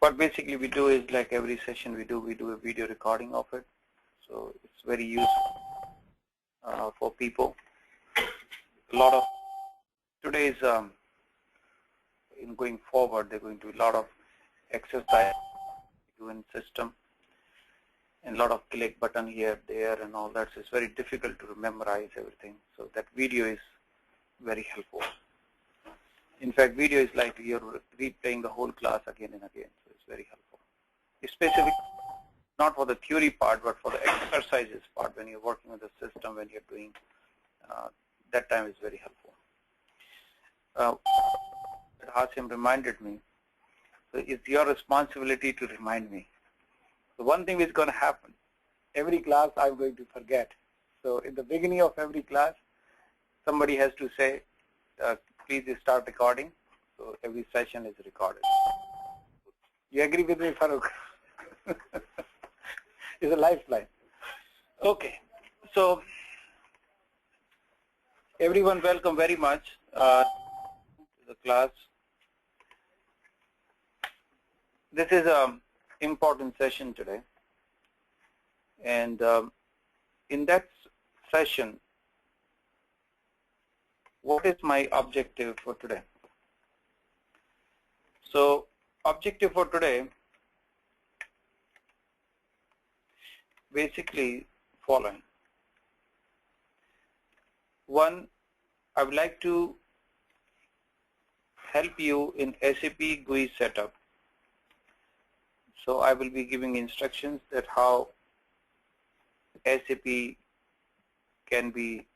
what basically we do is, like every session we do a video recording of it. So it's very useful for people. A lot of today's in going forward, they're going to do a lot of exercise in system and a lot of click button here, there, and all that. So it's very difficult to memorize everything. So that video is very helpful. In fact, video is like you're replaying the whole class again and again. So it's very helpful. Especially not for the theory part, but for the exercises part when you're working with the system, when you're doing that time is very helpful. Hasim reminded me. So it's your responsibility to remind me. So one thing is going to happen. Every class I'm going to forget. So in the beginning of every class, somebody has to say, please start recording. So every session is recorded. You agree with me, Farooq? It's a lifeline. Okay. So everyone, welcome very much to the class. This is an important session today. And in that session, what is my objective for today? So objective for today, basically following. One, I would like to help you in SAP GUI setup. So I will be giving instructions that how SAP can be,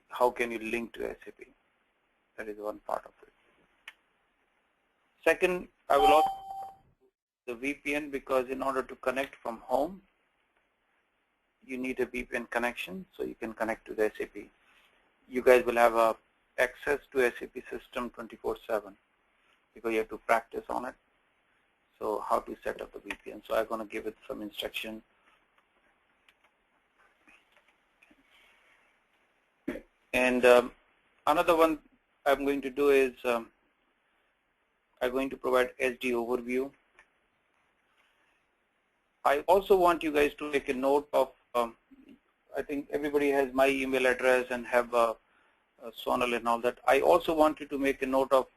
how can you link to SAP? That is one part of it. Second, I will also the VPN, because in order to connect from home, you need a VPN connection so you can connect to the SAP. You guys will have access to SAP system 24/7 because you have to practice on it. So how to set up the VPN. So I'm going to give it some instruction. And another one I'm going to do is I'm going to provide SD Overview. I also want you guys to make a note of, I think everybody has my email address and have Sonal and all that. I also want you to make a note of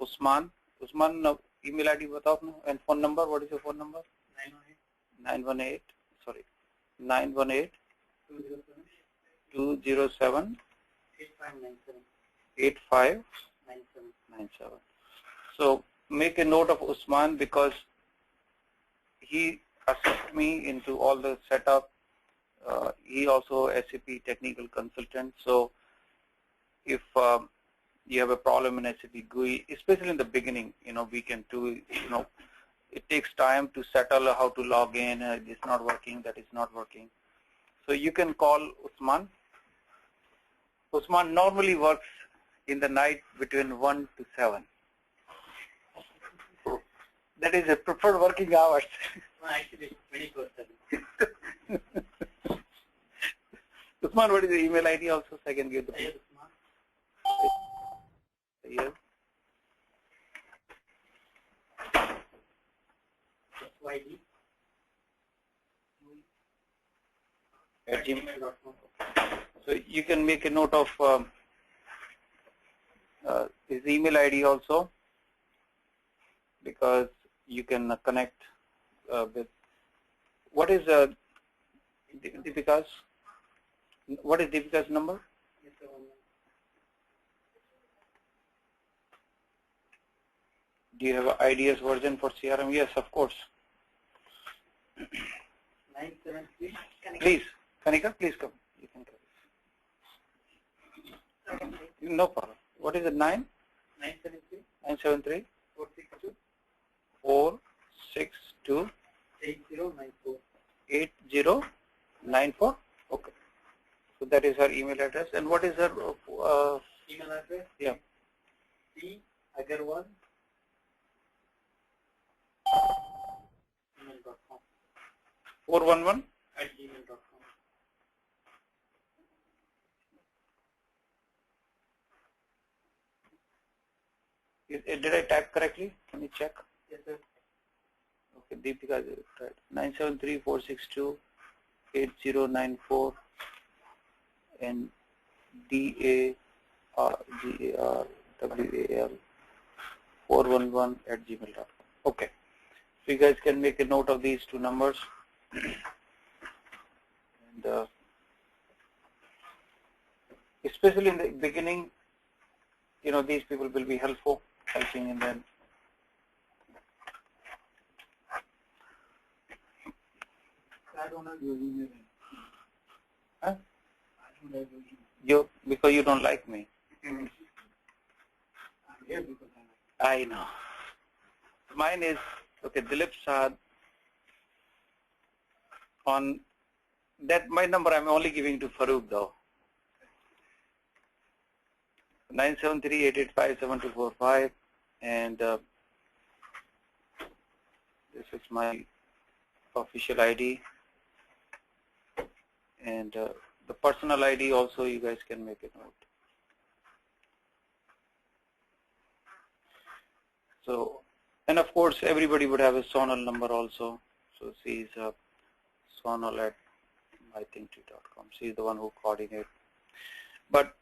Usman. Usman, email ID batao na, and phone number. What is your phone number? 918. Sorry, 918 207 8597. So make a note of Usman because he assisted me into all the setup. He also SAP technical consultant. So if you have a problem in SAP GUI, especially in the beginning, we can do, it takes time to settle how to log in. It's not working, that is not working. So you can call Usman. Usman normally works in the night between 1 to 7. That is a preferred working hours. No, actually, 24/7. Usman, what is the email ID also? So I can give the Yes. YD at gmail.com. So you can make a note of his email ID also, because you can connect with. What is Deepika's? What is Deepika's number? Do you have an IDS version for CRM? Yes, of course. 973. Please, Kanika, please come. You can come. No problem. What is it? 973. 973. 462. 462. 8094. 8094. Okay. So that is her email address. And what is her Email address? Yeah. C Agarwal gmail.com. 411 at gmail.com. Did I type correctly? Can you check? Yes, sir. Okay, Deepika, right. 973-462-8094 and DARGARWAL 411@gmail.com. Okay, so you guys can make a note of these two numbers. And especially in the beginning, you know, these people will be helping in them. I don't have your email. Huh? I don't have your email. Because you don't like me. I'm here because I like I know. Mine is, okay, Dilip Sadh. On that, my number I'm only giving to Farooq though. 973-885-7245, and this is my official ID, and the personal ID also you guys can make a note. So, and of course everybody would have a Sonal number also. So she's Sonal at mythinktree.com. She's the one who coordinates. But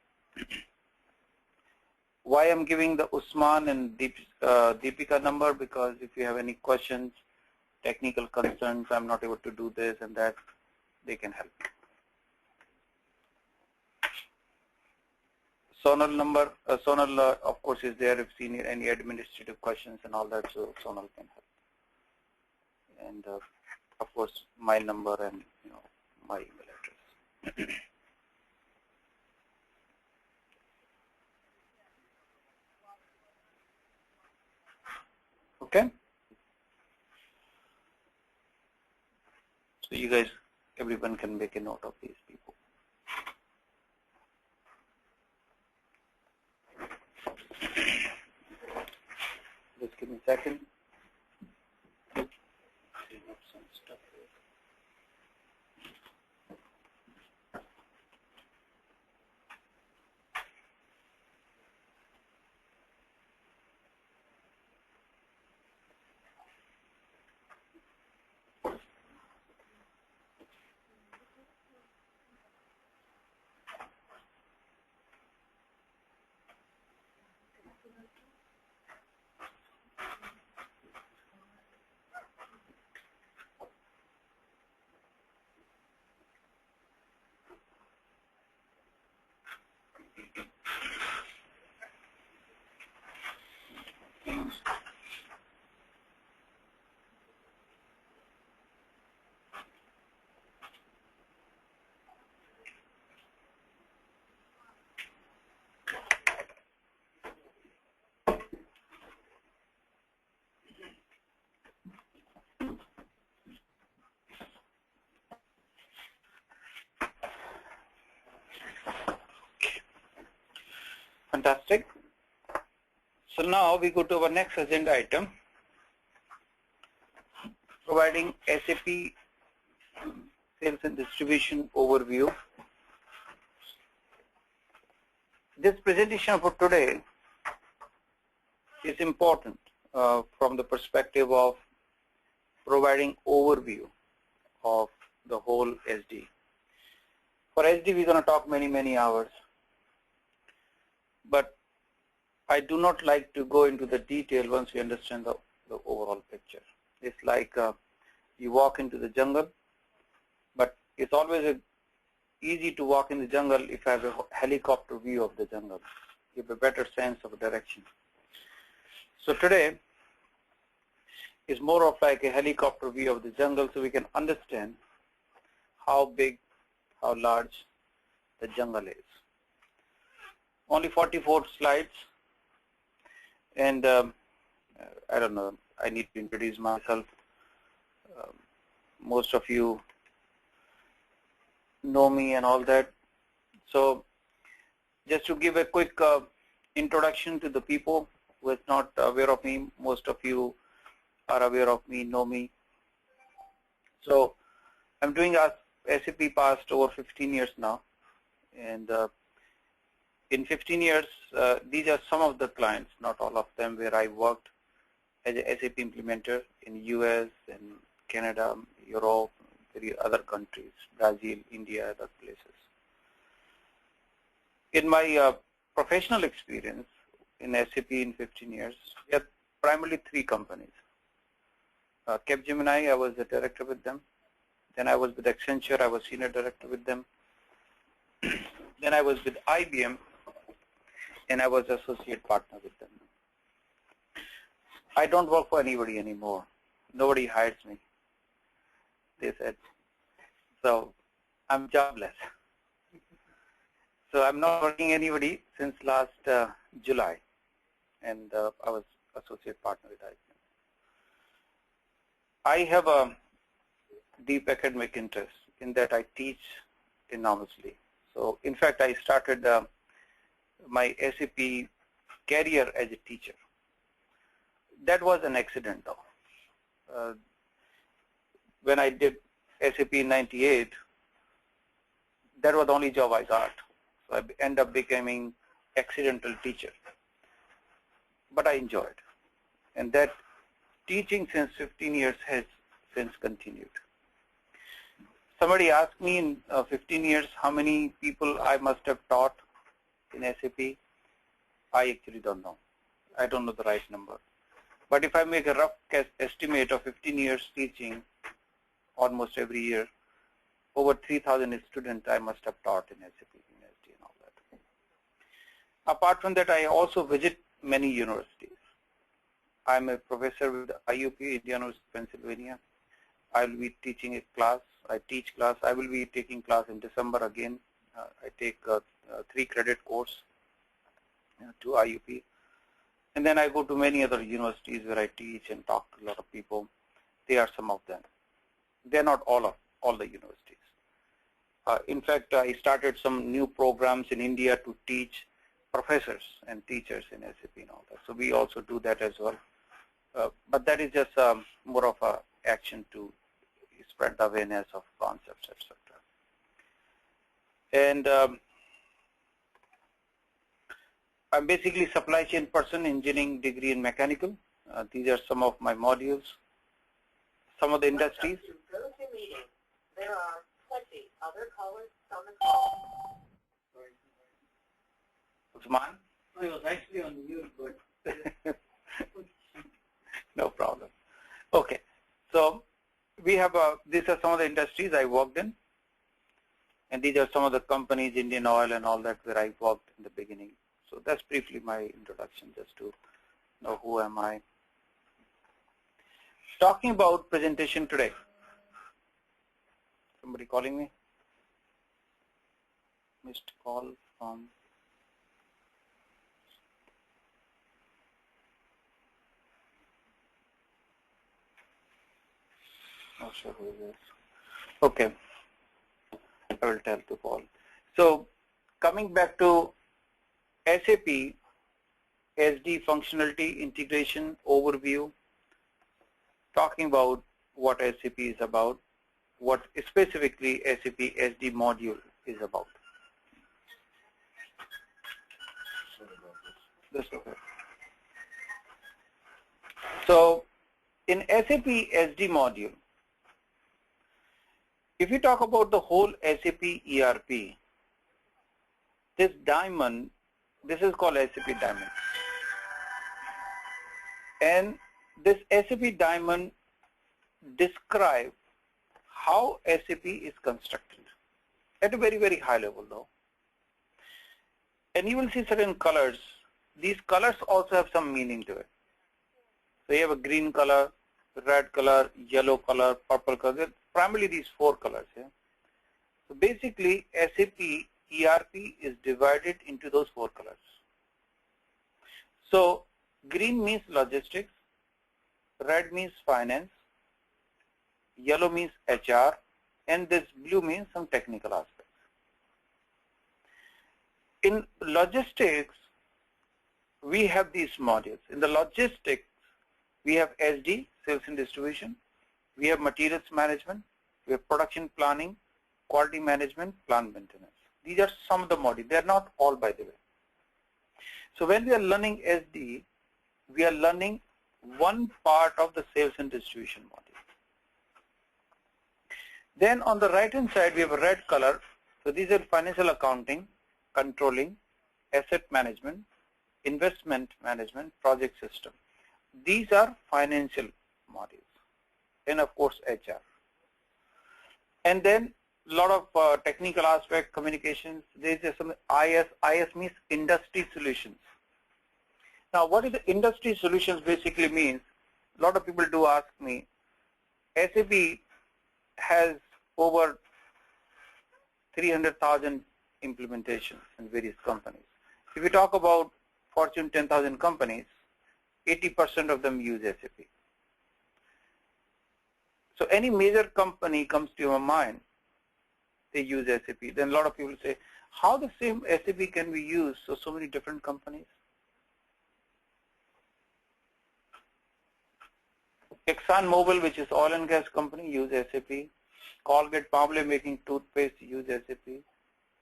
why I'm giving the Usman and Deepika number, because if you have any questions, technical concerns, I'm not able to do this and that, they can help. Sonal number, Sonal of course is there if you need any administrative questions and all that, so Sonal can help. And of course my number and my email address. Okay. So you guys, everyone can make a note of these people. Just give me a second. Fantastic. So now we go to our next agenda item, providing SAP Sales and Distribution Overview. This presentation for today is important from the perspective of providing overview of the whole SD. For SD, we're going to talk many hours. But I do not like to go into the detail once we understand the overall picture. It's like you walk into the jungle, but it's always easy to walk in the jungle if I have a helicopter view of the jungle. You have a better sense of direction. So today is more of like a helicopter view of the jungle, so we can understand how big, how large the jungle is. Only 44 slides, and I don't know, I need to introduce myself. Most of you know me and all that. So just to give a quick introduction to the people who is not aware of me, most of you are aware of me, know me. So I'm doing SAP past over 15 years now, and in 15 years, these are some of the clients, not all of them, where I worked as a SAP implementer in US and Canada, Europe, other countries, Brazil, India, other places. In my professional experience in SAP in 15 years, we have primarily 3 companies. Capgemini, I was the director with them. Then I was with Accenture, I was senior director with them. Then I was with IBM, and I was associate partner with them. I don't work for anybody anymore. Nobody hires me, they said. So I'm jobless. So I'm not working anybody since last July, and I was associate partner with IBM. I have a deep academic interest in that I teach enormously. So in fact, I started my SAP career as a teacher. That was an accident though. When I did SAP in 98, that was the only job I got. So I ended up becoming accidental teacher. But I enjoyed. And that teaching since 15 years has since continued. Somebody asked me in 15 years how many people I must have taught in SAP. I actually don't know. I don't know the right number. But if I make a rough estimate of 15 years teaching, almost every year, over 3,000 students I must have taught in SAP, in SD and all that. Apart from that, I also visit many universities. I'm a professor with IUP, Indiana University, Pennsylvania. I will be teaching a class. I teach class. I will be taking class in December again. I take a 3-credit course to IUP. And then I go to many other universities where I teach and talk to a lot of people. They are some of them. They're not all the universities. In fact, I started some new programs in India to teach professors and teachers in SAP and all that. So we also do that as well. But that is just more of a action to spread the awareness of concepts, etc. And I'm basically supply chain person, engineering degree in mechanical. These are some of my modules. Some of the industries. Go to meeting. There are plenty other callers on the call. What's mine? I was actually on mute, but no problem. Okay, so we have these are some of the industries I worked in, and these are some of the companies, Indian Oil and all that, where I worked in the beginning. So that's briefly my introduction, just to know who am I. Talking about presentation today. Somebody calling me? Missed call from. Not sure who it is. Okay, I will tell to Paul. So coming back to SAP SD functionality integration overview, talking about what SAP is about, what specifically SAP SD module is about. That's okay. So in SAP SD module, if you talk about the whole SAP ERP, this diamond, this is called SAP Diamond. And this SAP Diamond describes how SAP is constructed at a very, very high level though. And you will see certain colors. These colors also have some meaning to it. So you have a green color, red color, yellow color, purple color. Primarily these 4 colors here. So basically SAP ERP is divided into those 4 colors. So green means logistics, red means finance, yellow means HR, and this blue means some technical aspects. In logistics, we have these modules. In the logistics, we have SD, sales and distribution. We have materials management. We have production planning, quality management, plant maintenance. These are some of the modules. They are not all, by the way. So when we are learning SD, we are learning one part of the sales and distribution module. Then on the right hand side we have a red color. So these are financial accounting, controlling, asset management, investment management, project system. These are financial modules. And of course HR. And then a lot of technical aspect, communications. There is some IS. IS means industry solutions. Now what is the industry solutions basically means? A lot of people do ask me, SAP has over 300,000 implementations in various companies. If we talk about Fortune 10,000 companies, 80% of them use SAP. So any major company comes to your mind, they use SAP. Then a lot of people say, how the same SAP can be used for so many different companies? ExxonMobil, which is oil and gas company, use SAP. Colgate-Palmolive making toothpaste, use SAP.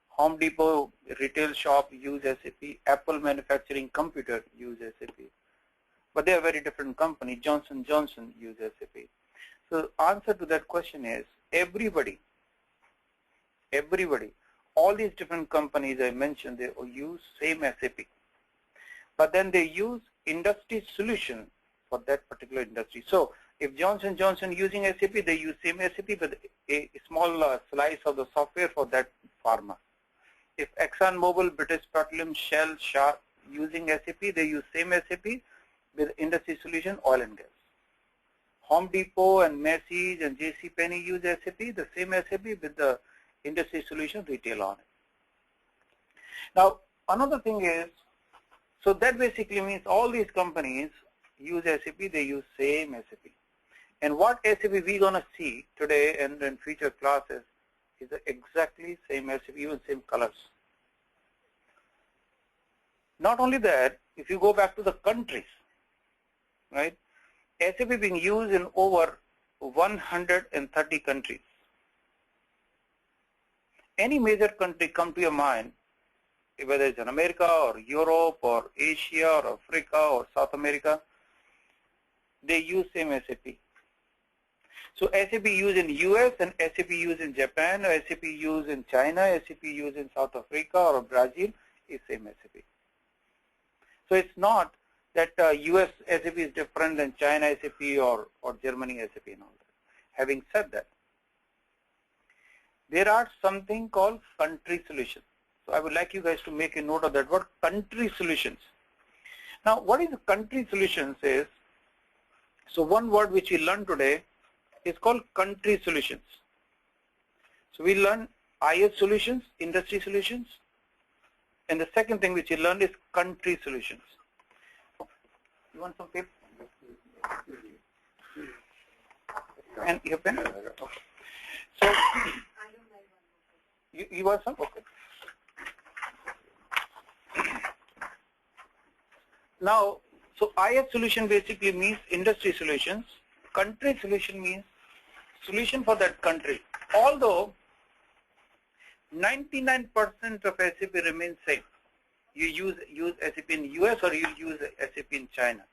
Home Depot retail shop, use SAP. Apple manufacturing computer, use SAP. But they are very different company. Johnson & Johnson use SAP. So answer to that question is everybody, all these different companies I mentioned, they use same SAP. But then they use industry solution for that particular industry. So if Johnson & Johnson using SAP, they use same SAP but a small slice of the software for that pharma. If ExxonMobil, British Petroleum, Shell, Sharp using SAP, they use same SAP with industry solution, oil and gas. Home Depot and Macy's and JCPenney use SAP, the same SAP with the industry solution retail on it. Now another thing is, so that basically means all these companies use SAP, they use same SAP. And what SAP we're going to see today and in future classes is exactly same SAP, even same colors. Not only that, if you go back to the countries, right, SAP being used in over 130 countries. Any major country come to your mind, whether it's in America or Europe or Asia or Africa or South America, they use same SAP. So SAP used in US and SAP used in Japan, or SAP used in China, SAP used in South Africa or Brazil is same SAP. So it's not that US SAP is different than China SAP or Germany SAP and all that. Having said that, there are something called country solutions. So I would like you guys to make a note of that word, country solutions. Now what is the country solutions is, so one word which we learned today is called country solutions. So we learn IS solutions, industry solutions, and the second thing which we learned is country solutions. You want some paper? And your pen? Okay. So you want some? Okay. Now, so IS solution basically means industry solutions. Country solution means solution for that country. Although 99% of SAP remains same. You use SAP in US or you use SAP in China.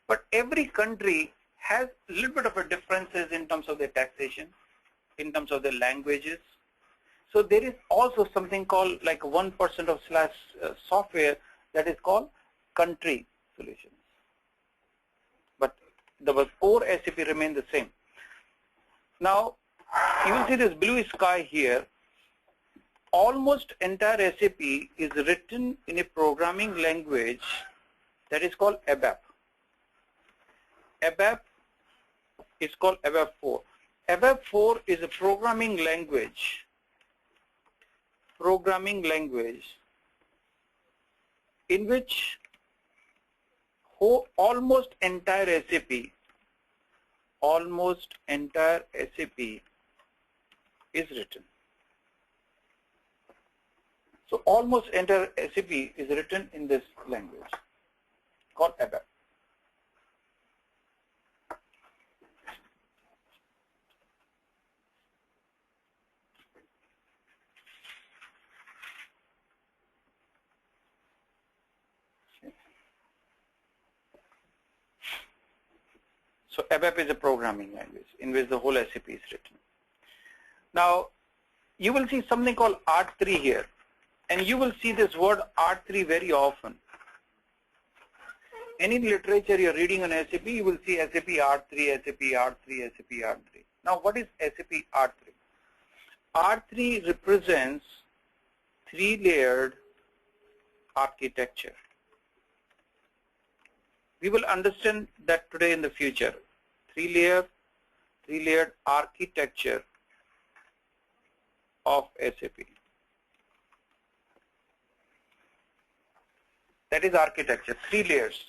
But every country has a little bit of a differences in terms of their taxation, in terms of their languages. So there is also something called like 1% of software that is called country solutions. But the core SAP remain the same. Now you will see this blue sky here. Almost entire SAP is written in a programming language that is called ABAP. ABAP is called ABAP 4. ABAP 4 is a programming language in which almost entire SAP is written. So almost entire SAP is written in this language called ABAP. So ABAP is a programming language in which the whole SAP is written. Now, you will see something called R3 here, and you will see this word R3 very often. Any literature you're reading on SAP, you will see SAP R3, SAP R3, SAP R3. Now, what is SAP R3? R3 represents three-layered architecture. We will understand that today in the future. Three-layered architecture of SAP. That is architecture, 3 layers.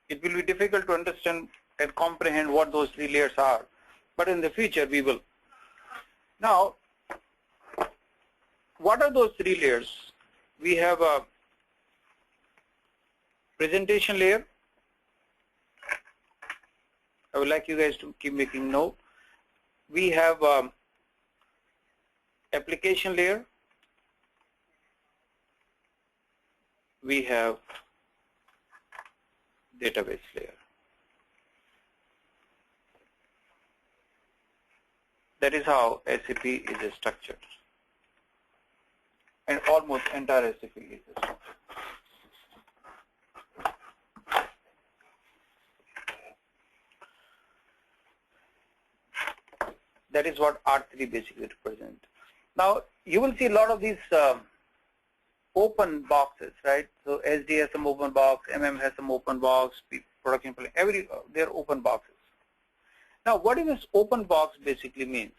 It will be difficult to understand and comprehend what those 3 layers are, but in the future we will. Now, what are those 3 layers? We have a presentation layer. I would like you guys to keep making note. We have application layer. We have database layer. That is how SAP is structured. And almost entire SAP is structured. That is what R3 basically represents. Now, you will see a lot of these open boxes, right? So SD has some open box, MM has some open box, production, they're open boxes. Now, what is this open box basically means?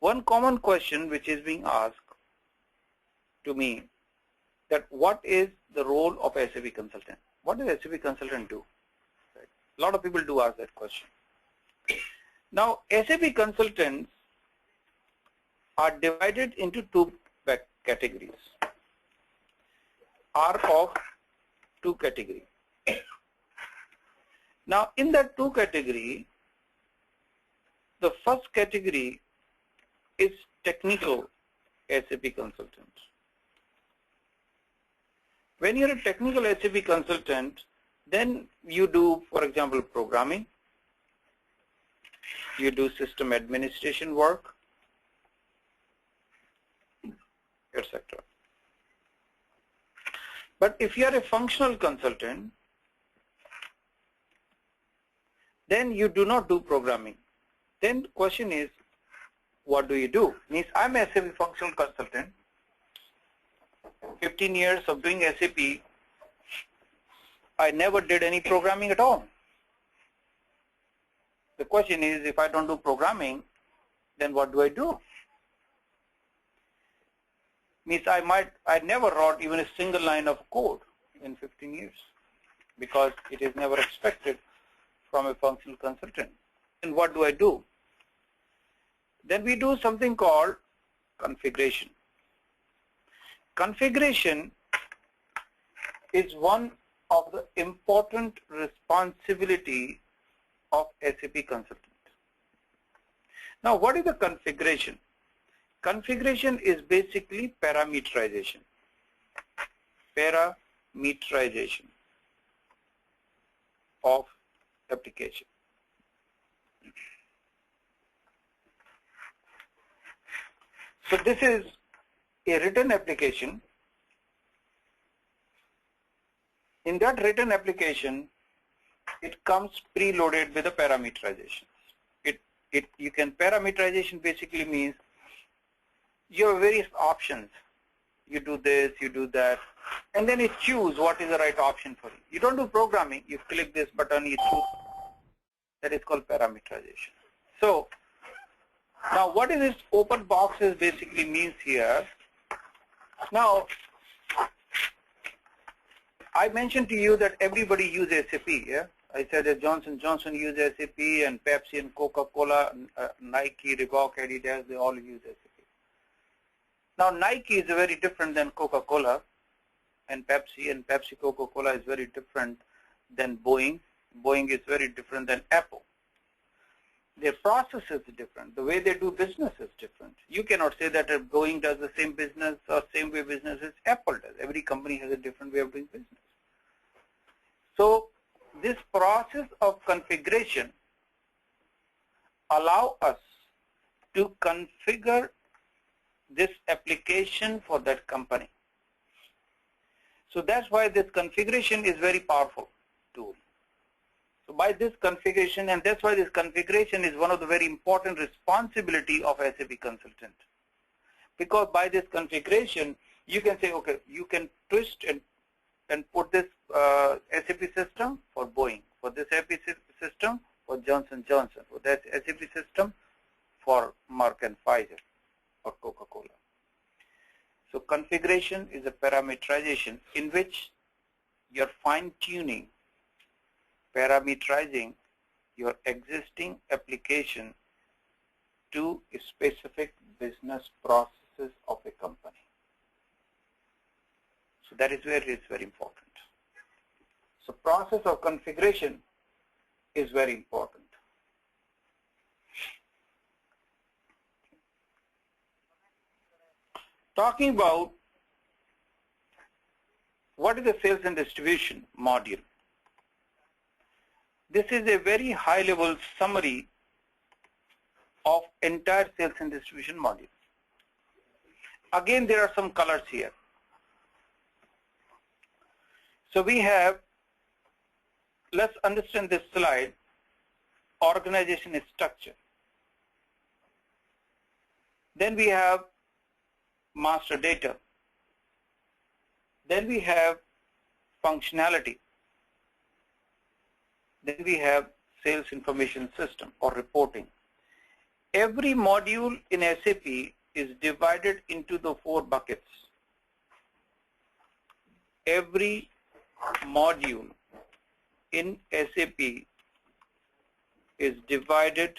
One common question which is being asked to me, that what is the role of SAP Consultant? What does SAP Consultant do? Right. A lot of people do ask that question. Now, SAP Consultants are divided into 2 categories, are of 2 categories. Now, in that 2 category, the first category is technical SAP Consultant. When you're a technical SAP Consultant, then you do, for example, programming, you do system administration work, etc. But if you are a functional consultant, then you do not do programming. Then the question is, what do you do? Means I'm a SAP functional consultant, 15 years of doing SAP, I never did any programming at all. The question is, if I don't do programming, then what do I do? Means I never wrote even a single line of code in 15 years because it is never expected from a functional consultant. And what do I do? Then we do something called configuration. Configuration is one of the important responsibility of SAP Consultant. Now, what is the configuration? Configuration is basically parameterization. Parameterization of application. So this is a written application. In that written application, it comes preloaded with the parameterizations. You can parameterization basically means you have various options. You do this, you do that, and then it choose what is the right option for you. You don't do programming. You click this button, you choose. That is called parameterization. So now, what is this open boxes basically means here? Now, I mentioned to you that everybody uses SAP. Yeah, I said that Johnson & Johnson uses SAP, and Pepsi and Coca-Cola, Nike, Reebok, Adidas, they all use SAP. Now, Nike is very different than Coca-Cola and Pepsi Coca-Cola is very different than Boeing. Boeing is very different than Apple. Their process is different. The way they do business is different. You cannot say that Boeing does the same business or same way business as Apple does. Every company has a different way of doing business. So this process of configuration allow us to configure this application for that company. So that's why this configuration is very powerful tool. So by this configuration, and that's why this configuration is one of the very important responsibility of SAP Consultant. Because by this configuration, you can say, okay, you can twist and put this SAP system for Boeing, for this SAP system for Johnson & Johnson, for that SAP system for Merck and Pfizer or Coca-Cola. So configuration is a parameterization in which you're fine-tuning, parameterizing your existing application to a specific business processes of a company. So that is where it is very important. So process of configuration is very important. Talking about what is the sales and distribution module. This is a very high level summary of entire sales and distribution module. Again, there are some colors here. So we have, let's understand this slide, organization structure. Then we have master data. Then we have functionality. Then we have sales information system or reporting. Every module in SAP is divided into the 4 buckets. Every module in SAP is divided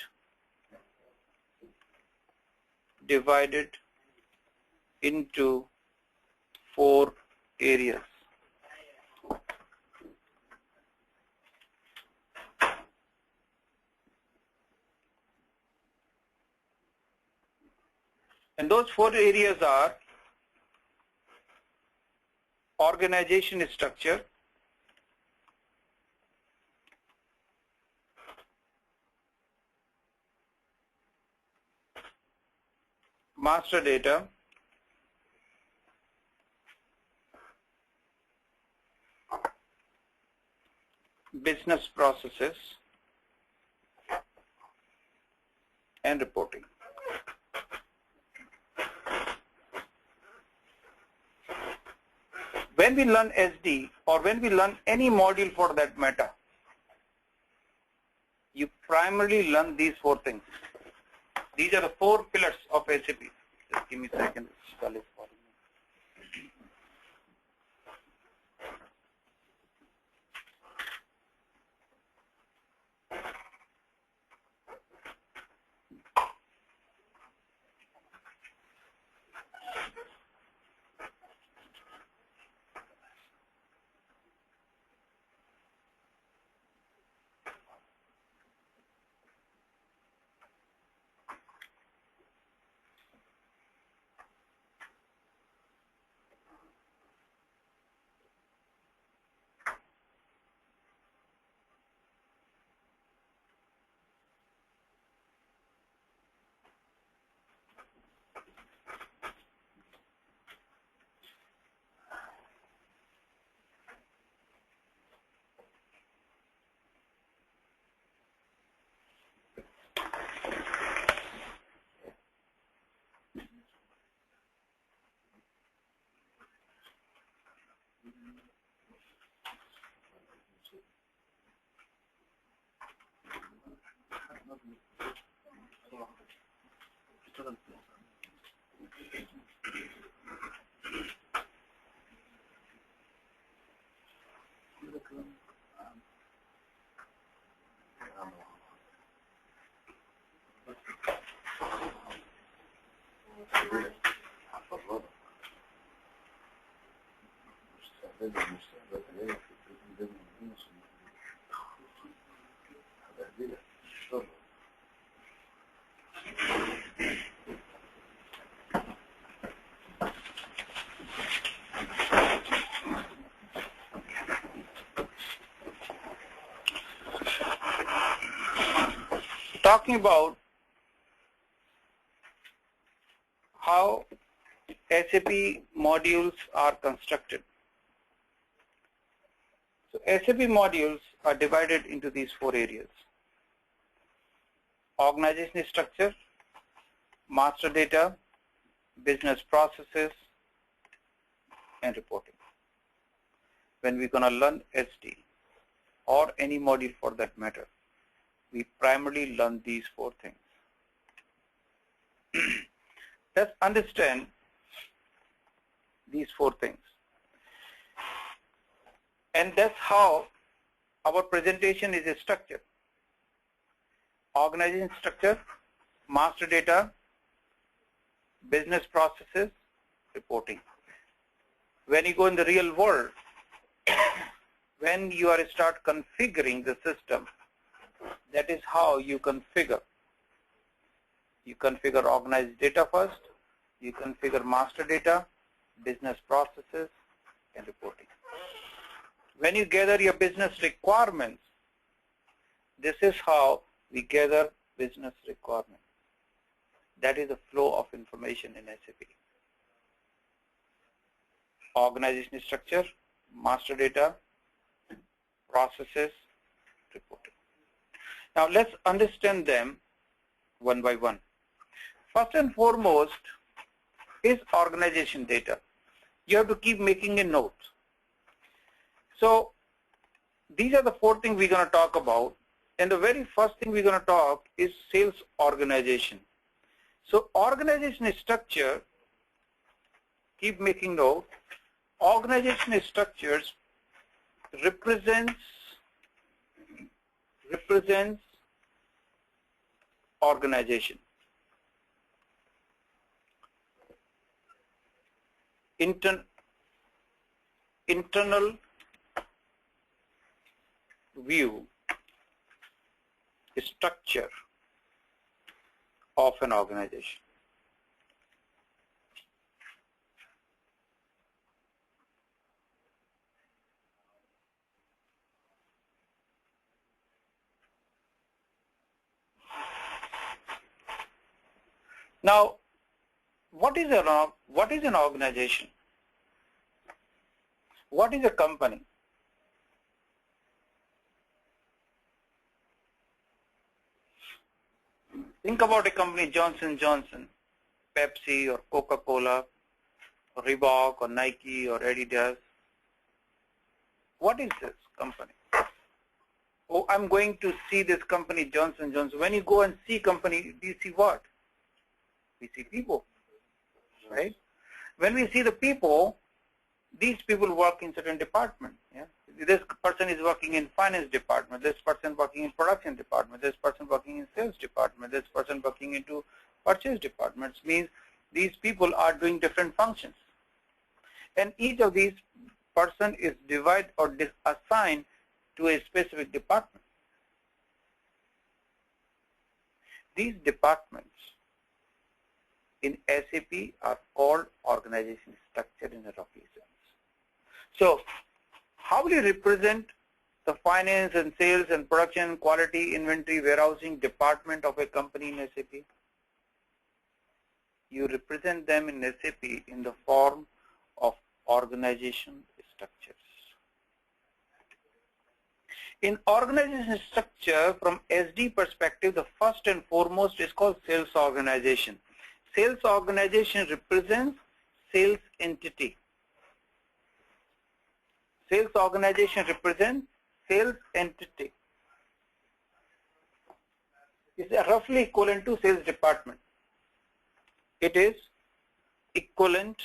into 4 areas. And those 4 areas are organization structure, master data, business processes, and reporting. When we learn SD or when we learn any module for that matter, you primarily learn these 4 things. These are the 4 pillars of SAP. Just give me a second. Spell it for me. talking about how SAP modules are constructed. So SAP modules are divided into these 4 areas: organization structure, master data, business processes, and reporting. When we're going to learn SD or any module for that matter, we primarily learn these 4 things. Let's understand these 4 things. And that's how our presentation is structured. Organization structure, master data, business processes, reporting. When you go in the real world, when you are start configuring the system, that is how you configure. You configure organized data first, you configure master data, business processes, and reporting. When you gather your business requirements, this is how we gather business requirements. That is the flow of information in SAP. Organization structure, master data, processes, reporting. Now let's understand them one by one. First and foremost is organization data. You have to keep making a note. So these are the 4 things we're going to talk about. And the very first thing we're going to talk is sales organization. So organization structure, keep making note, organization structures represents organization. Internal view, structure of an organization. Now, what is an organization? What is a company? Think about a company, Johnson & Johnson, Pepsi or Coca-Cola, or Reebok or Nike or Adidas. What is this company? Oh, I'm going to see this company, Johnson & Johnson. When you go and see company, do you see what? We see people, right? When we see the people, these people work in certain departments. Yeah? This person is working in finance department, this person working in production department, this person working in sales department, this person working into purchase departments. Means these people are doing different functions. And each of these person is divided or assigned to a specific department. These departments in SAP are called organization structure in a roughly sense. So, how will you represent the finance and sales and production, quality, inventory, warehousing department of a company in SAP? You represent them in SAP in the form of organization structures. In organization structure, from SD perspective, the first and foremost is called sales organization. Sales organization represents sales entity. Sales organization represents sales entity. It's roughly equivalent to sales department. It is equivalent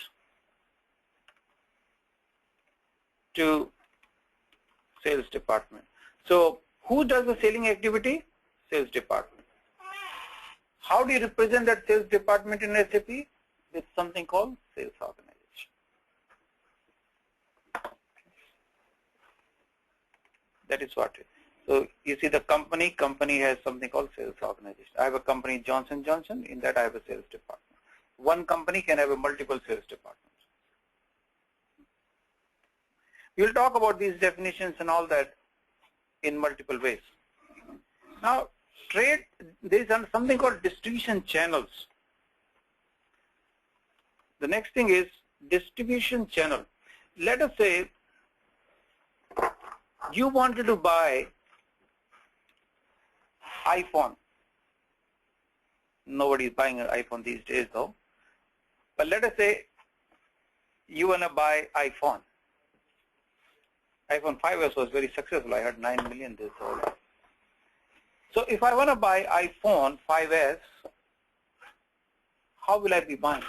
to sales department. So who does the selling activity? Sales department. How do you represent that sales department in SAP? With something called sales organization. That is what it is. So you see the company has something called sales organization. I have a company Johnson & Johnson, in that I have a sales department. One company can have a multiple sales departments. We'll talk about these definitions and all that in multiple ways. Now, there is something called distribution channels. The next thing is distribution channel. Let us say you wanted to buy iPhone. Nobody is buying an iPhone these days though. But let us say you want to buy iPhone. iPhone 5S was very successful. I had 9 million this whole. So if I want to buy iPhone 5S, how will I be buying?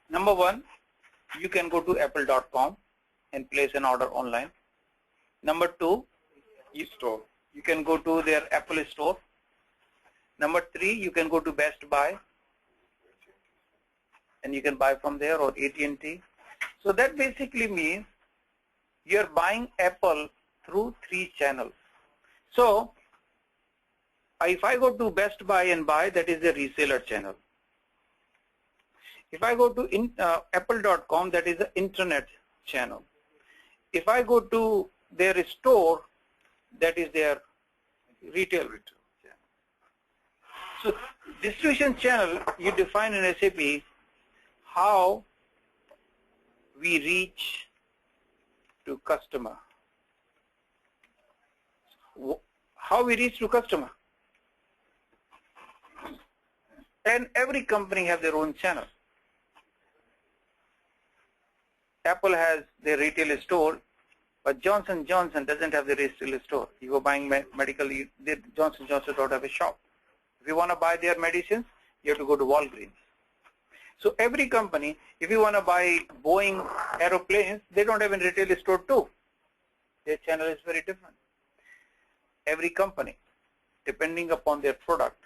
Number one, you can go to apple.com and place an order online. Number two, you can go to their Apple store. Number three, you can go to Best Buy and you can buy from there, or AT&T. So that basically means you're buying Apple through 3 channels. So if I go to Best Buy and buy, that is a reseller channel. If I go to apple.com, that is the internet channel. If I go to their store, that is their retail channel. So distribution channel, you define in SAP how we reach to customer. How we reach to customer. And every company has their own channel. Apple has their retail store, but Johnson & Johnson doesn't have the retail store. You go buying medical, Johnson & Johnson don't have a shop. If you want to buy their medicines, you have to go to Walgreens. So every company, if you want to buy Boeing aeroplanes, they don't have a retail store too. Their channel is very different. Every company, depending upon their product,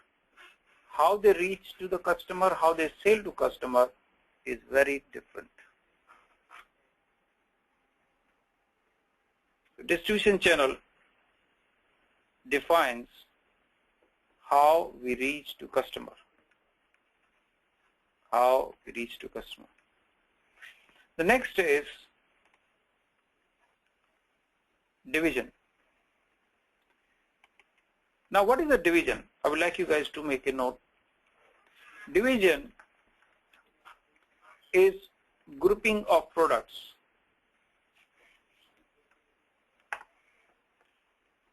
how they reach to the customer, how they sell to customer is very different. Distribution channel defines how we reach to customer. How we reach to customer. The next is division. Now what is a division? I would like you guys to make a note. Division is grouping of products.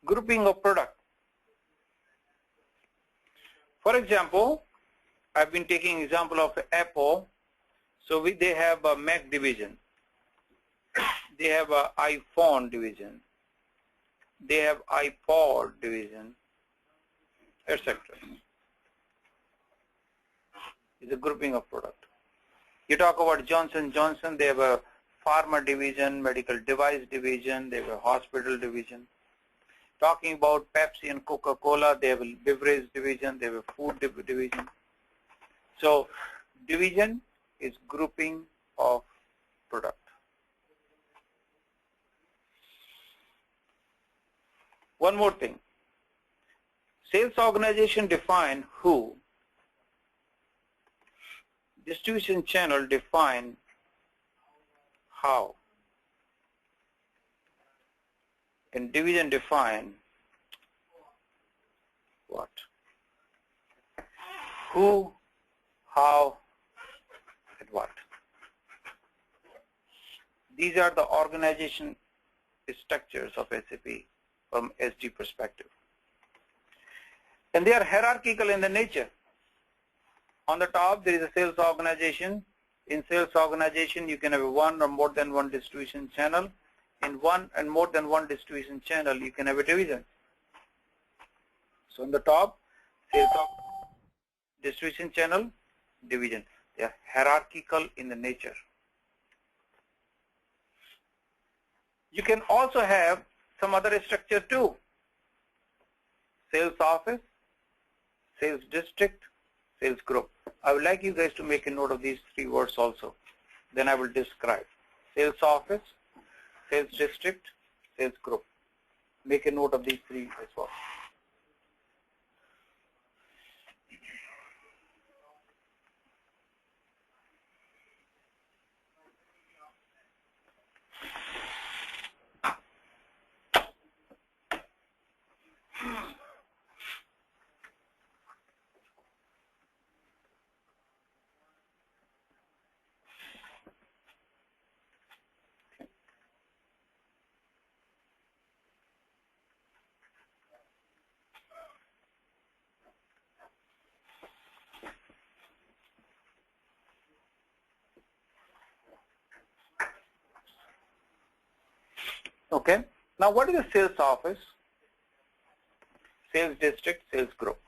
Grouping of product. For example, I've been taking example of Apple. So they have a Mac division. They have a iPhone division. They have iPod division, etc. It's a grouping of product. You talk about Johnson & Johnson, they have a pharma division, medical device division, they have a hospital division. Talking about Pepsi and Coca-Cola, they have a beverage division, they have a food division. So division is grouping of product. One more thing. Sales organization define who. Distribution channel define how. And division define what. Who, how, and what. These are the organization structures of SAP from SD perspective. And they are hierarchical in the nature. On the top there is a sales organization. In sales organization you can have one or more than one distribution channel. In one and more than one distribution channel you can have a division. So on the top, sales distribution channel, division. They are hierarchical in the nature. You can also have some other structure too. Sales office, sales district, sales group. I would like you guys to make a note of these 3 words also. Then I will describe. Sales office, sales district, sales group. Make a note of these 3 as well. Okay. Now, what is a sales office? Sales district, sales group.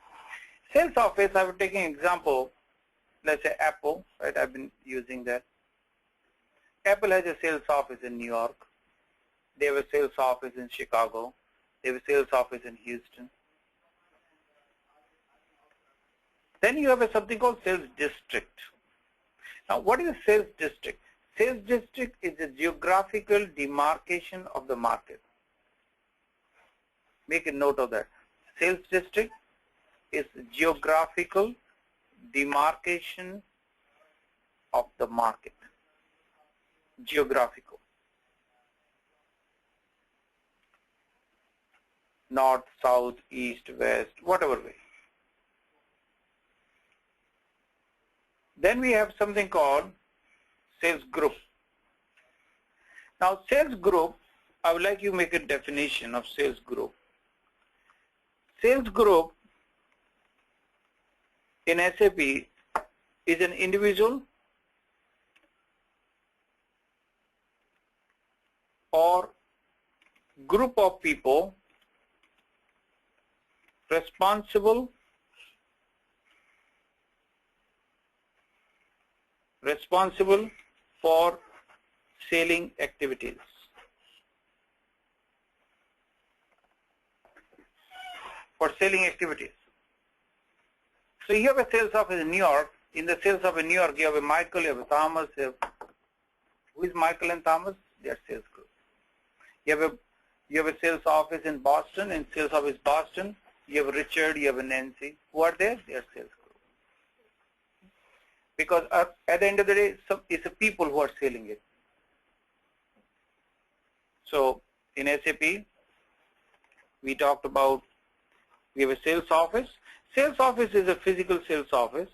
Sales office, I will take an example. Let's say Apple, right? I've been using that. Apple has a sales office in New York. They have a sales office in Chicago. They have a sales office in Houston. Then you have something called sales district. Now, what is a sales district? Sales district is a geographical demarcation of the market. Make a note of that. Sales district is geographical demarcation of the market. Geographical. North, south, east, west, whatever way. Then we have something called sales group. Now, sales group, I would like you to make a definition of sales group. Sales group in SAP is an individual or group of people responsible for selling activities. So you have a sales office in New York. In the sales office in New York, you have a Michael, you have a Thomas. Who is Michael and Thomas? They are sales group. You have a sales office in Boston. In sales office Boston, you have Richard, you have a Nancy. Who are there? They are sales group. Because at the end of the day, it's the people who are selling it. So in SAP, we talked about we have a sales office. Sales office is a physical sales office.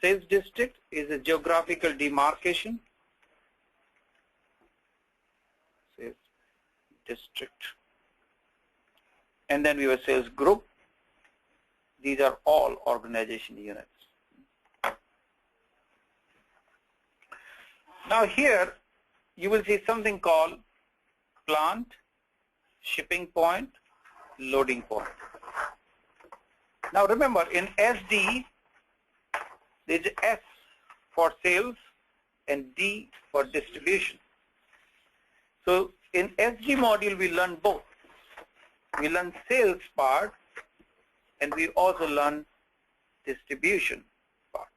Sales district is a geographical demarcation. Sales district. And then we have a sales group. These are all organization units. Now here, you will see something called plant, shipping point, loading point. Now remember, in SD, there is S for sales and D for distribution. So in SD module, we learn both. We learn sales part and we also learn distribution part.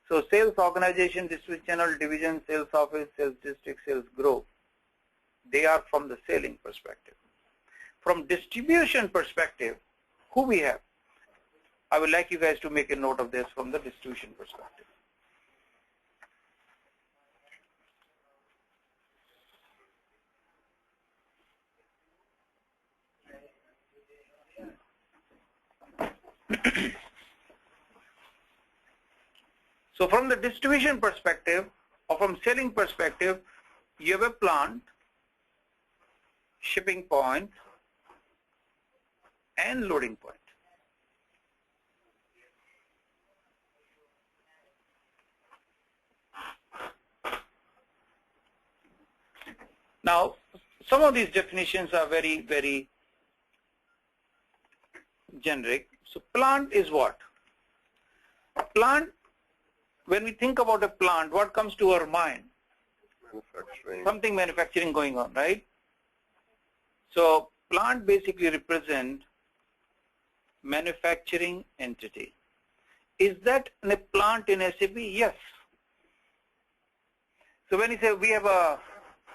So sales organization, distribution channel, division, sales office, sales district, sales group, they are from the selling perspective. From distribution perspective, who we have? I would like you guys to make a note of this from the distribution perspective. So from the distribution perspective or from selling perspective, you have a plant, shipping point, and loading point. Now, some of these definitions are very, very generic. So plant is what? Plant, when we think about a plant, what comes to our mind? Manufacturing. Something manufacturing going on, right? So plant basically represents manufacturing entity. Is that a plant in SAP? Yes. So when we say we have a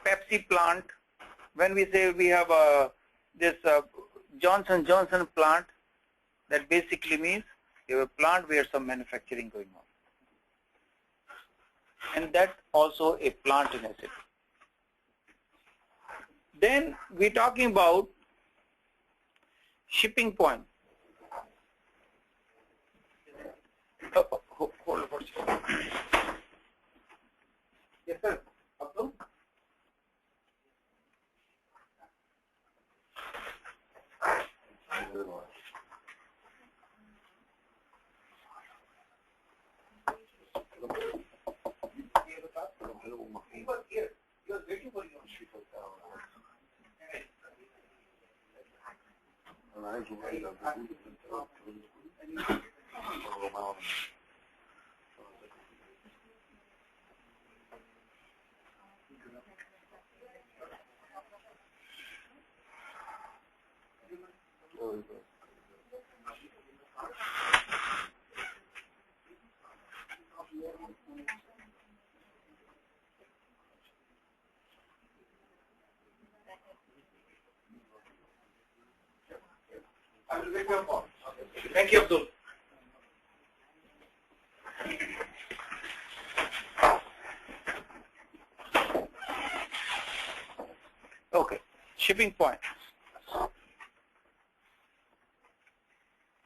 Pepsi plant, when we say we have this Johnson & Johnson plant, that basically means you have a plant where some manufacturing going on. And that's also a plant in SAP. Then we're talking about shipping point. Hold on for a second. Yes, sir. Abdul? He was here. He was waiting for you. I will wait your call. Thank you, Abdul. Okay, shipping point.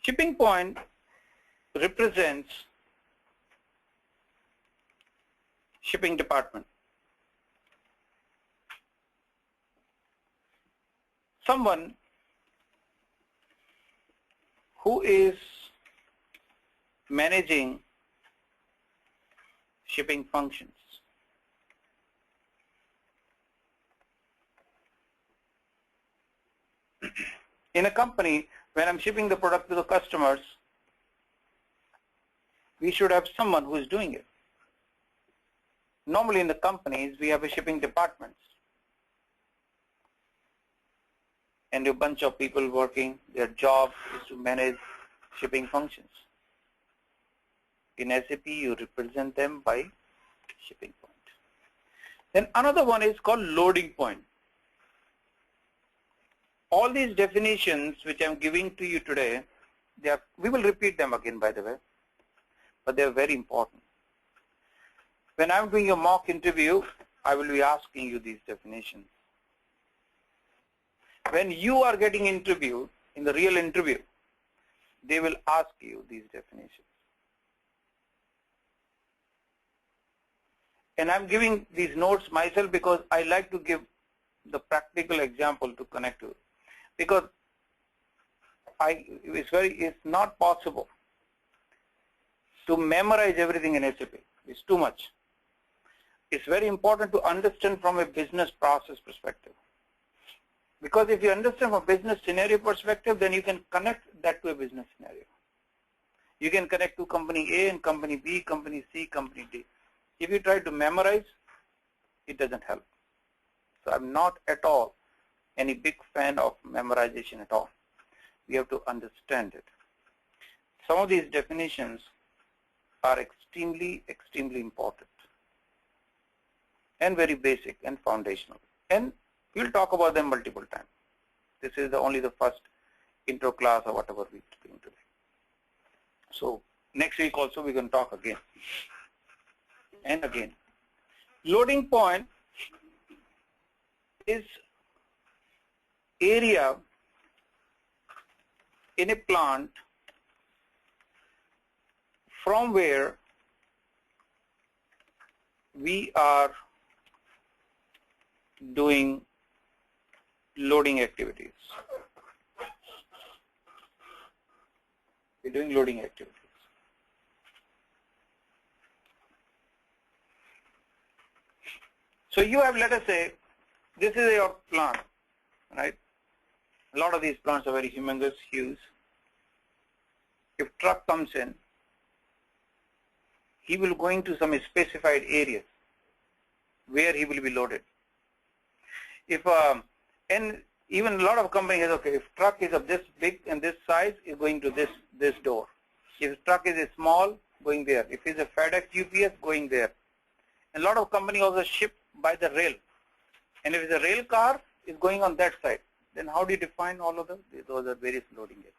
Shipping point represents shipping department. Someone who is managing shipping functions. In a company, when I'm shipping the product to the customers, we should have someone who is doing it. Normally in the companies, we have a shipping departments and a bunch of people working. Their job is to manage shipping functions. In SAP, you represent them by shipping point. Then another one is called loading point. All these definitions which I'm giving to you today, we will repeat them again, by the way, but they are very important. When I'm doing a mock interview, I will be asking you these definitions. When you are getting interviewed, in the real interview, they will ask you these definitions. And I'm giving these notes myself because I like to give the practical example to connect to it. Because it's not possible to memorize everything in SAP. It's too much. It's very important to understand from a business process perspective. Because if you understand from a business scenario perspective, then you can connect that to a business scenario. You can connect to company A and company B, company C, company D. If you try to memorize, it doesn't help. So I'm not at all any big fan of memorization at all. We have to understand it. Some of these definitions are extremely, extremely important and very basic and foundational. And we'll talk about them multiple times. This is only the first intro class or whatever we're doing today. So next week also we can talk again and again. Loading point is area in a plant from where we are doing loading activities. We're doing loading activities. So you have, let us say, this is your plant, right? A lot of these plants are very humongous, huge. If truck comes in, he will go into some specified areas where he will be loaded. If and even a lot of companies, okay, if truck is of this big and this size, is going to this door. If truck is small, going there. If it's a FedEx, UPS, going there. And a lot of companies also ship by the rail. And if it's a rail car, it's going on that side. Then how do you define all of them? Those are various loading areas.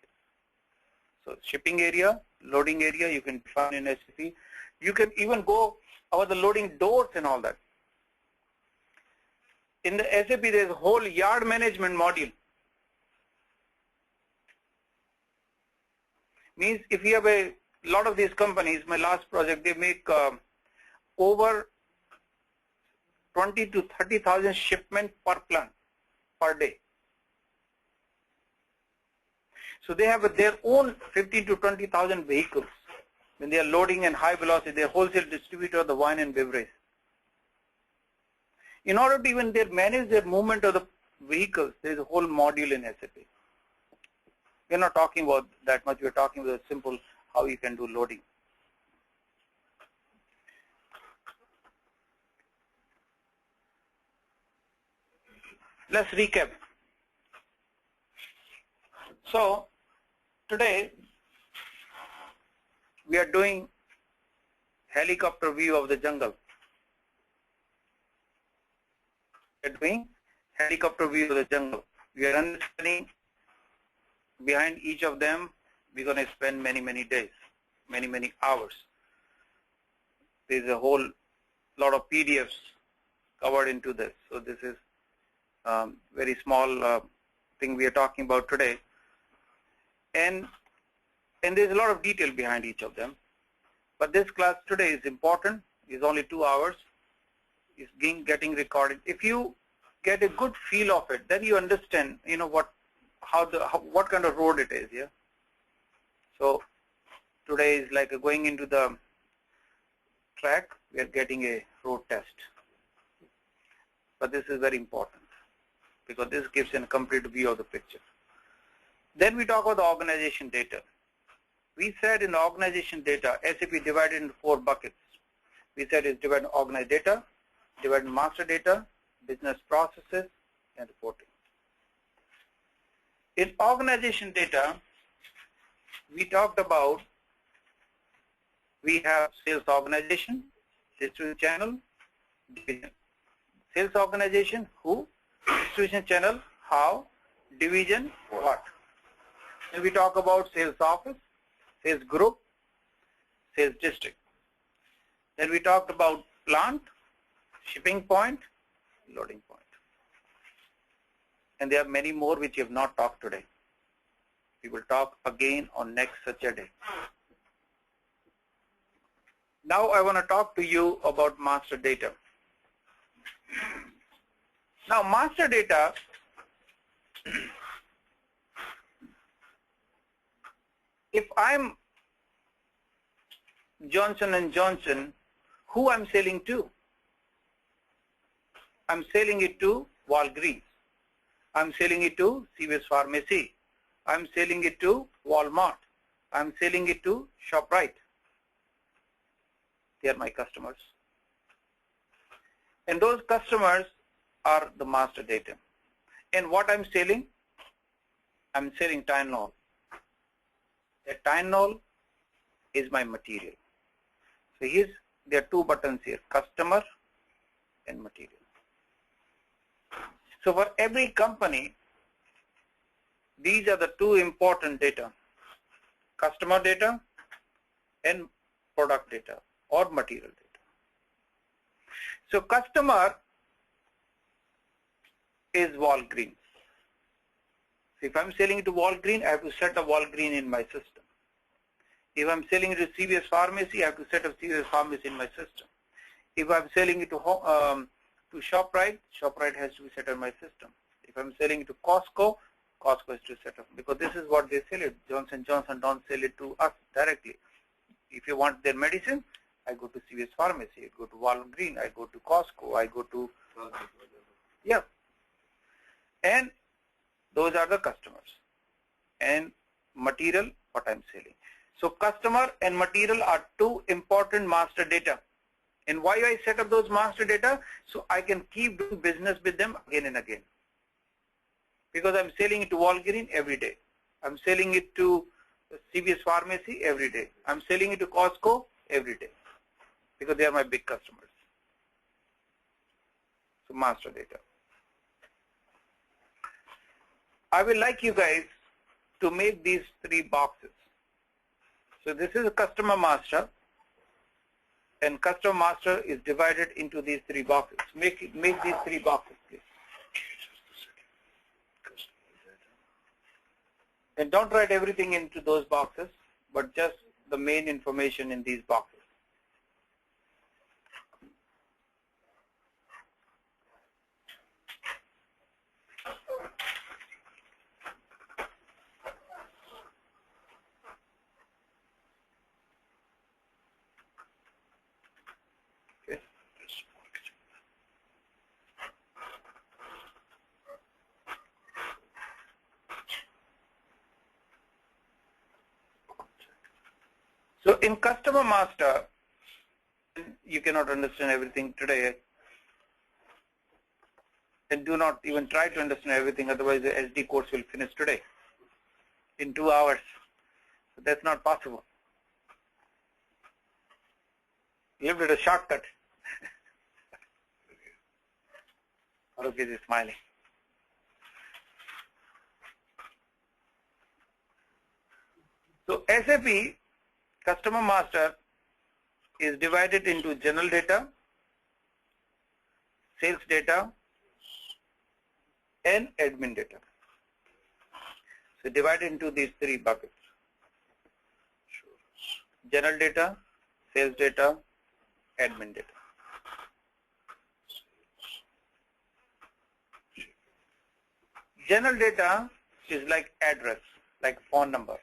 So shipping area, loading area, you can define in SAP. You can even go over the loading doors and all that. In the SAP, there is a whole yard management module. Means if you have a lot of these companies, my last project, they make over 20 to 30,000 shipments per plant per day. So they have their own 15 to 20,000 vehicles. When they are loading and high velocity, they are wholesale distributor of the wine and beverage. In order to even manage their movement of the vehicles, there is a whole module in SAP. We're not talking about that much. We're talking about simple how you can do loading. Let's recap. So today we are doing helicopter view of the jungle. We are doing helicopter view of the jungle. We are understanding behind each of them. We're going to spend many days, many hours. There's a whole lot of PDFs covered into this. So this is very small thing we are talking about today. And there's a lot of detail behind each of them. But this class today is important. It's only 2 hours. It's getting recorded. If you get a good feel of it, then you understand, what kind of road it is. Yeah. So today is like going into the track. We are getting a road test. But this is very important because this gives a complete view of the picture. Then we talk about the organization data. We said in the organization data, SAP divided into 4 buckets. We said it's divided in organized data, divided in master data, business processes, and reporting. In organization data, we talked about we have sales organization, distribution channel, division. Sales organization, who? Distribution channel, how? Division, what? And we talk about sales office, sales group, sales district. Then we talked about plant, shipping point, loading point. And there are many more which we have not talked today. We will talk again on next such a day. Now I want to talk to you about master data. Now master data if I'm Johnson & Johnson, who I'm selling to? I'm selling it to Walgreens. I'm selling it to CVS Pharmacy. I'm selling it to Walmart. I'm selling it to ShopRite. They are my customers. And those customers are the master data. And what I'm selling? I'm selling Tylenol. The Tylenol is my material. So there are 2 buttons here, customer and material. So for every company, these are the 2 important data, customer data and product data or material data. So customer is Walgreens. So if I'm selling it to Walgreens, I have to set up Walgreens in my system. If I'm selling it to CVS Pharmacy, I have to set up CVS Pharmacy in my system. If I'm selling it to ShopRite, ShopRite has to be set up in my system. If I'm selling it to Costco, Costco has to set up, because this is what they sell it. Johnson & Johnson don't sell it to us directly. If you want their medicine, I go to CVS Pharmacy, I go to Walgreens, I go to Costco, I go to, yeah. And those are the customers. And material, what I'm selling. So customer and material are 2 important master data. And why I set up those master data? So I can keep doing business with them again and again. Because I'm selling it to Walgreens every day. I'm selling it to CVS Pharmacy every day. I'm selling it to Costco every day. Because they are my big customers. So master data. I will like you guys to make these 3 boxes. So this is a customer master. And customer master is divided into these 3 boxes. Make these 3 boxes, please. And don't write everything into those boxes, but just the main information in these boxes. in Customer Master, you cannot understand everything today. And do not even try to understand everything, otherwise the SD course will finish today in 2 hours. So that's not possible. Give it a shortcut. Okay, is smiling. So SAP Customer Master is divided into general data, sales data, and admin data. So divided into these 3 buckets. General data, sales data, admin data. General data is like address, like phone number,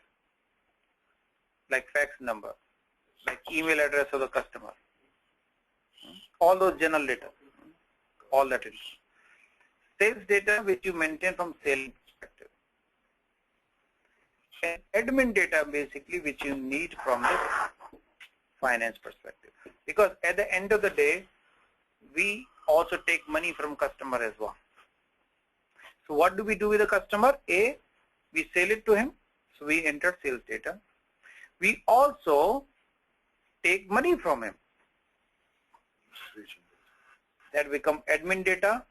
like fax number, like email address of the customer. All those general data, all that is. Sales data which you maintain from sales perspective. And admin data basically which you need from the finance perspective. Because at the end of the day, we also take money from customer as well. So what do we do with the customer? A, we sell it to him. So we enter sales data. We also take money from him. That become admin data.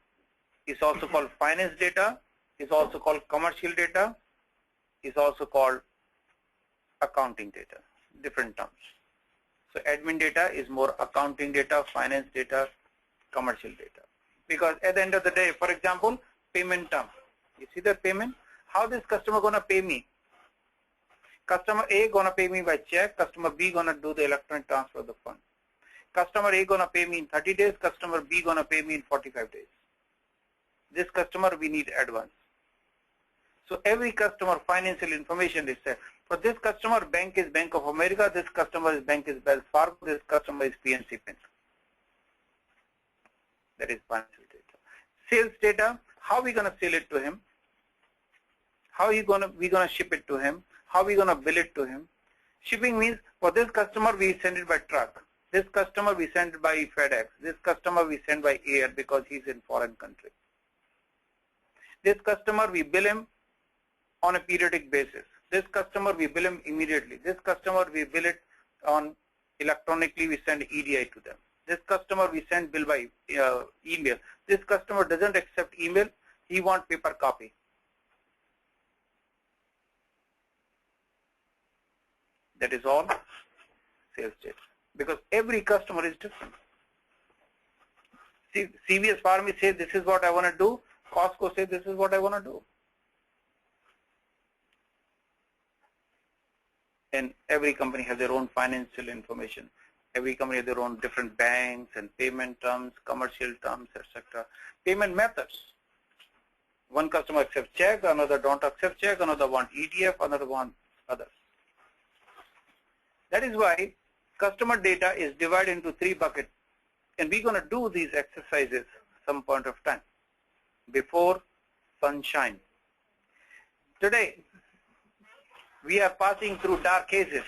Is also called finance data. Is also called commercial data. Is also called accounting data. Different terms. So admin data is more accounting data, finance data, commercial data. Because at the end of the day, for example, payment term. You see the payment? How this customer gonna pay me? Customer A gonna pay me by check. Customer B gonna do the electronic transfer of the fund. Customer A gonna pay me in 30 days. Customer B gonna pay me in 45 days. This customer we need advance. So every customer financial information is set. For this customer, bank is Bank of America. This customer is bank is Wells Fargo. This customer is PNC Bank. That is financial data. Sales data. How we gonna sell it to him? How we gonna ship it to him? How we gonna bill it to him? Shipping means for this customer we send it by truck. This customer we send it by FedEx. This customer we send by air because he's in foreign country. This customer we bill him on a periodic basis. This customer we bill him immediately. This customer we bill it on electronically, we send EDI to them. This customer we send bill by email. This customer doesn't accept email, he wants paper copy. That is all sales data. Because every customer is different. See, CVS Pharmacy says this is what I want to do. Costco says this is what I want to do. And every company has their own financial information. Every company has their own different banks and payment terms, commercial terms, etc. Payment methods. One customer accepts check, another don't accept check, another want ETF, another want others. That is why customer data is divided into 3 buckets. And we're going to do these exercises some point of time before sunshine. Today, we are passing through dark ages.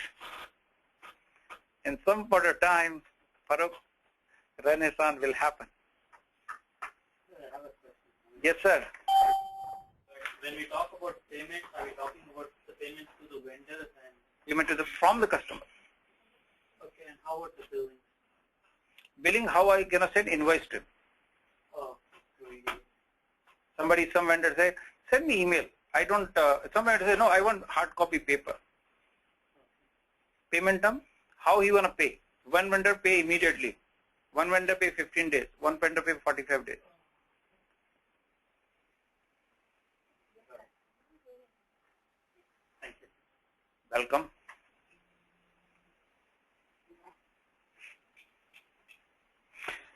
In some point of time, Farooq, renaissance will happen. Yes, sir. When we talk about payments, are we talking about the payments to the vendors and Payment to from the customer. okay, and how about the billing? Billing, how I gonna send invoice to him? Oh, Some vendor say, send me email. I don't, some vendor say, no, I want hard copy paper. Payment term, how he wanna pay? One vendor pay immediately. One vendor pay 15 days. One vendor pay 45 days. thank you. Welcome.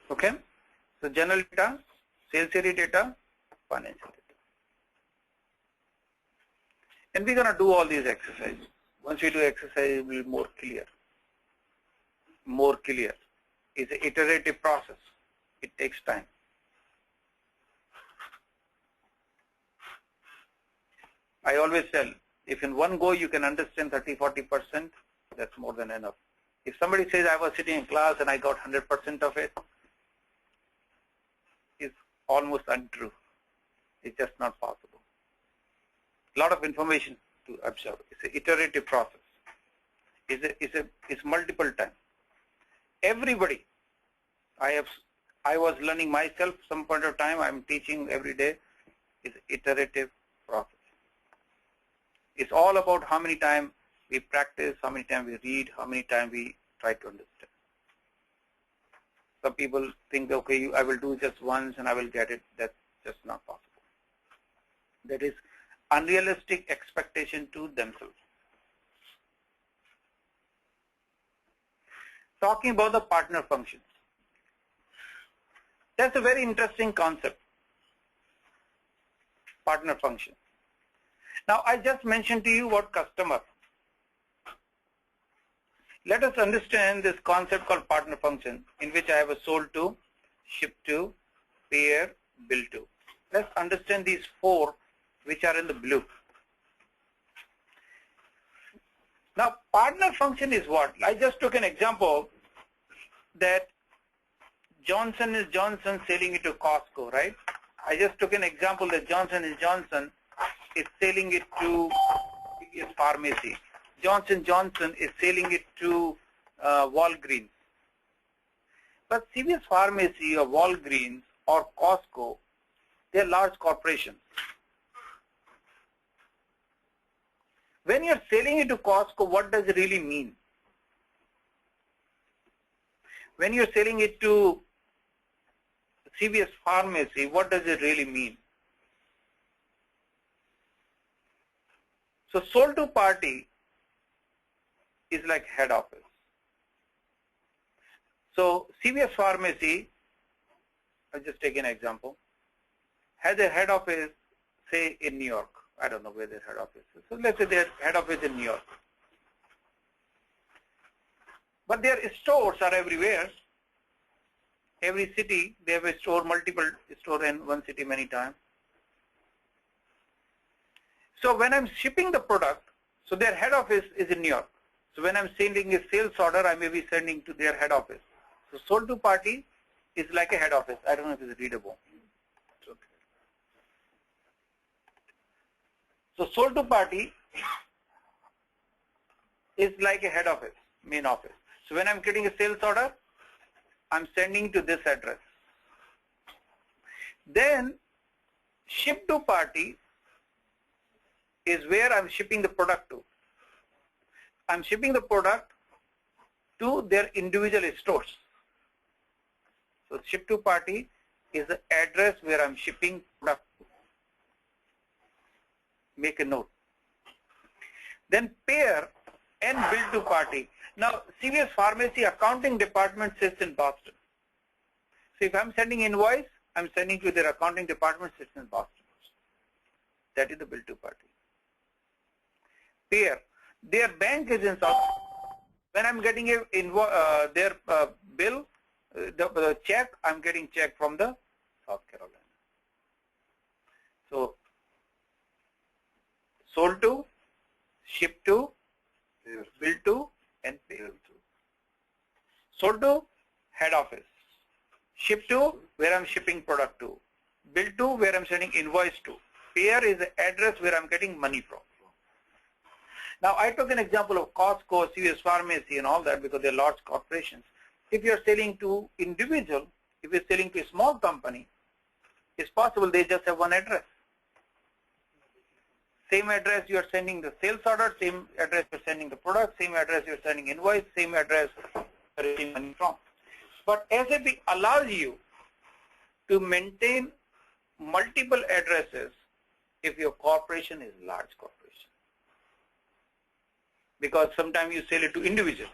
Okay. So general data, sales area data, financial data. And we're going to do all these exercises. Once we do exercise, it will be more clear. More clear. It's an iterative process. It takes time. I always tell, if in one go you can understand 30-40%, that's more than enough. If somebody says I was sitting in class and I got 100% of it, it's almost untrue. It's just not possible. A lot of information to observe. It's an iterative process. It's multiple times. Everybody, I was learning myself some point of time. I'm teaching every day. It's iterative process. It's all about how many times we practice, how many times we read, how many times we try to understand. Some people think, okay, I will do just once and I will get it. That's just not possible. That is unrealistic expectation to themselves. Talking about the partner functions. That's a very interesting concept. Partner function. Now, I just mentioned to you what customer. Let us understand this concept called partner function, in which I have a sold to, ship to, pair, bill to. Let's understand these four which are in the blue. Now, partner function is what? I just took an example that Johnson & Johnson selling it to Costco, right? I just took an example that Johnson & Johnson is selling it to CVS Pharmacy. Johnson & Johnson is selling it to Walgreens. But CVS Pharmacy or Walgreens or Costco, they are large corporations. When you're selling it to Costco, what does it really mean? When you're selling it to CVS Pharmacy, what does it really mean? So sold to party is like head office. So CVS Pharmacy, I'll just take an example, has a head office, say in New York. I don't know where their head office is. So let's say their head office in New York. But their stores are everywhere. Every city, they have a store, multiple stores in one city many times. So when I'm shipping the product, so their head office is in New York. So when I'm sending a sales order, I may be sending to their head office. So sold to party is like a head office. I don't know if it's readable. It's okay. So sold to party is like a head office, main office. So when I'm getting a sales order, I'm sending to this address. Then ship to party is where I'm shipping the product to. I'm shipping the product to their individual stores. So ship to party is the address where I'm shipping product to. Make a note. Then pair and bill to party. Now CVS Pharmacy accounting department sits in Boston. So if I'm sending invoice, I'm sending to their accounting department sits in Boston. That is the bill to party. Pair. Their bank is in South. When I'm getting their bill, the check, I'm getting check from the South Carolina. So sold to, ship to, bill to, and pay to. Sold to, head office. Ship to, where I'm shipping product to. Bill to, where I'm sending invoice to. Payer is the address where I'm getting money from. Now I took an example of Costco, CVS Pharmacy and all that because they're large corporations. If you're selling to individual, if you're selling to a small company, it's possible they just have one address. Same address you're sending the sales order, same address you're sending the product, same address you're sending invoice, same address you're getting money from. But SAP allows you to maintain multiple addresses if your corporation is large corporation. Because sometimes you sell it to individual.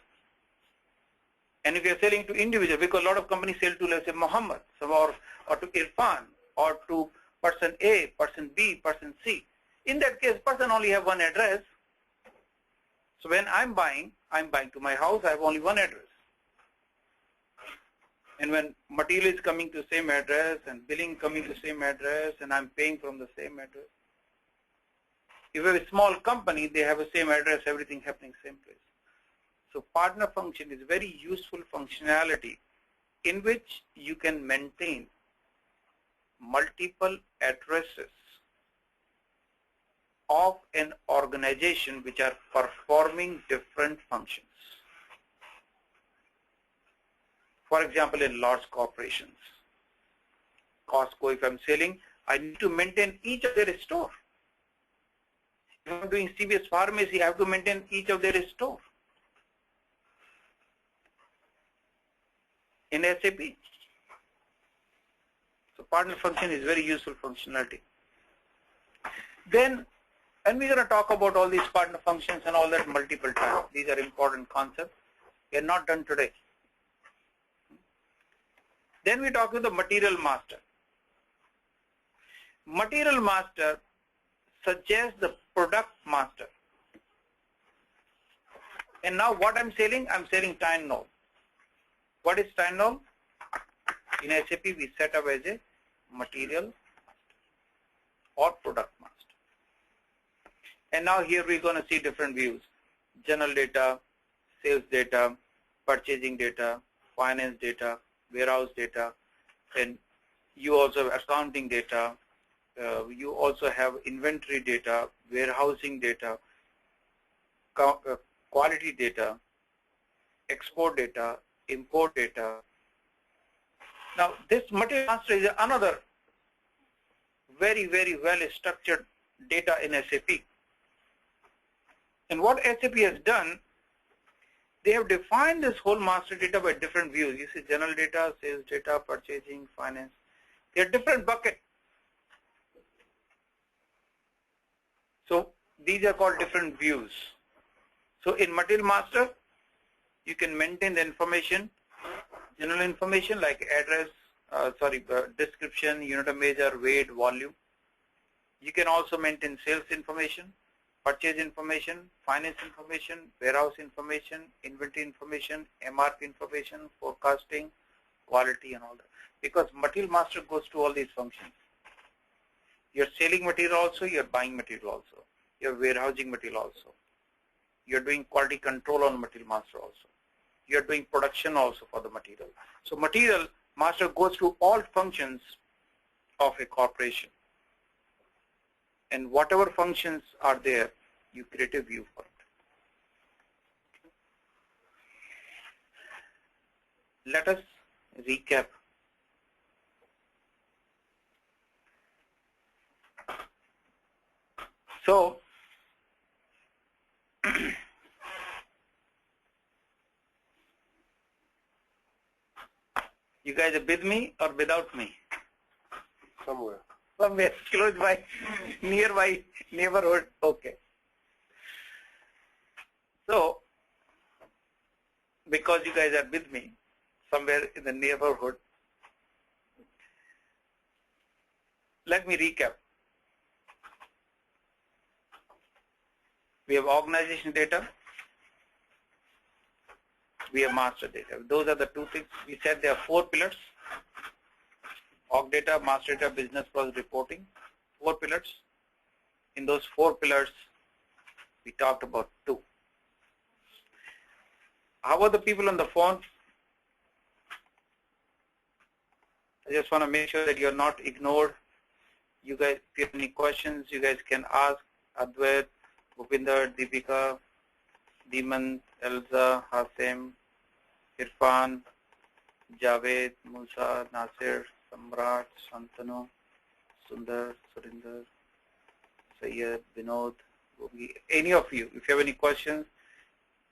And if you're selling to individual, because a lot of companies sell to, let's say, Muhammad, or to Irfan, or to person A, person B, person C. In that case, person only have one address. So when I'm buying to my house, I have only one address. And when material is coming to the same address and billing coming to the same address and I'm paying from the same address. If you have a small company, they have the same address, everything happening same place. So partner function is very useful functionality in which you can maintain multiple addresses of an organization which are performing different functions. For example, in large corporations, Costco, if I'm selling, I need to maintain each of their store. If I'm doing CVS Pharmacy, I have to maintain each of their store. In SAP. So partner function is very useful functionality. Then, and we're going to talk about all these partner functions and all that multiple times. These are important concepts. We are not done today. Then we talk to the material master. Material master suggests the product master. And now what I'm selling time node. What is time node? In SAP we set up as a material or product master. And now here we're going to see different views. General data, sales data, purchasing data, finance data, warehouse data, and you also have accounting data, you also have inventory data, warehousing data, quality data, export data, import data. Now this material master is another very, very well structured data in SAP. And what SAP has done, they have defined this whole master data by different views. You see general data, sales data, purchasing, finance. They are different buckets. So these are called different views. So in material master, you can maintain the information, general information like address, description, unit of measure, weight, volume. You can also maintain sales information, purchase information, finance information, warehouse information, inventory information, MRP information, forecasting, quality and all that. Because material master goes to all these functions. You're selling material also, you're buying material also. You're warehousing material also. You're doing quality control on material master also. You're doing production also for the material. So material master goes to all functions of a corporation. And whatever functions are there, you create a view for it. Let us recap. So, you guys are with me or without me? Somewhere. Somewhere close by, nearby neighborhood. Okay. So, because you guys are with me, somewhere in the neighborhood, let me recap. We have organization data. We have master data. Those are the two things. We said there are 4 pillars. Org data, master data, business process reporting. 4 pillars. In those 4 pillars, we talked about 2. How about the people on the phone? I just want to make sure that you're not ignored. You guys, if you have any questions, you guys can ask Advait, Bhupinder, Deepika, Deeman, Elza, Hasim, Irfan, Javed, Musa, Nasir, Samrat, Shantanu, Sundar, Surinder, Sayyed, Vinod, any of you. If you have any questions,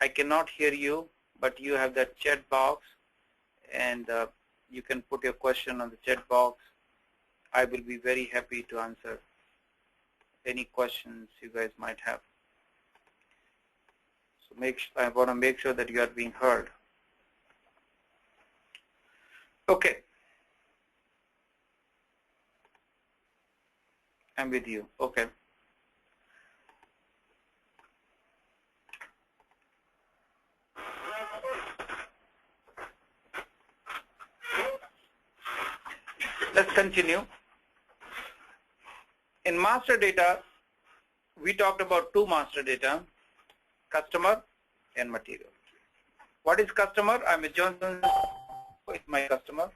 I cannot hear you, but you have that chat box, and you can put your question on the chat box. I will be very happy to answer any questions you guys might have. So I want to make sure that you are being heard. Okay. I'm with you. Okay. Let's continue. In master data, we talked about 2 master data, customer and material. What is customer? I'm a Johnson. It's my customer.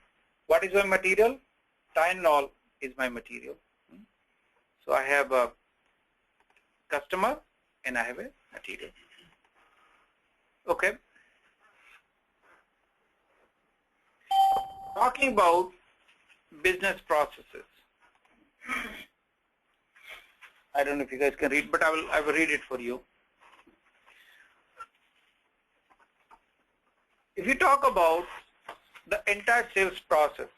What is my material? Tylenol is my material. So I have a customer and I have a material. Okay. Talking about business processes. I don't know if you guys can read, but I will read it for you. If you talk about the entire sales process,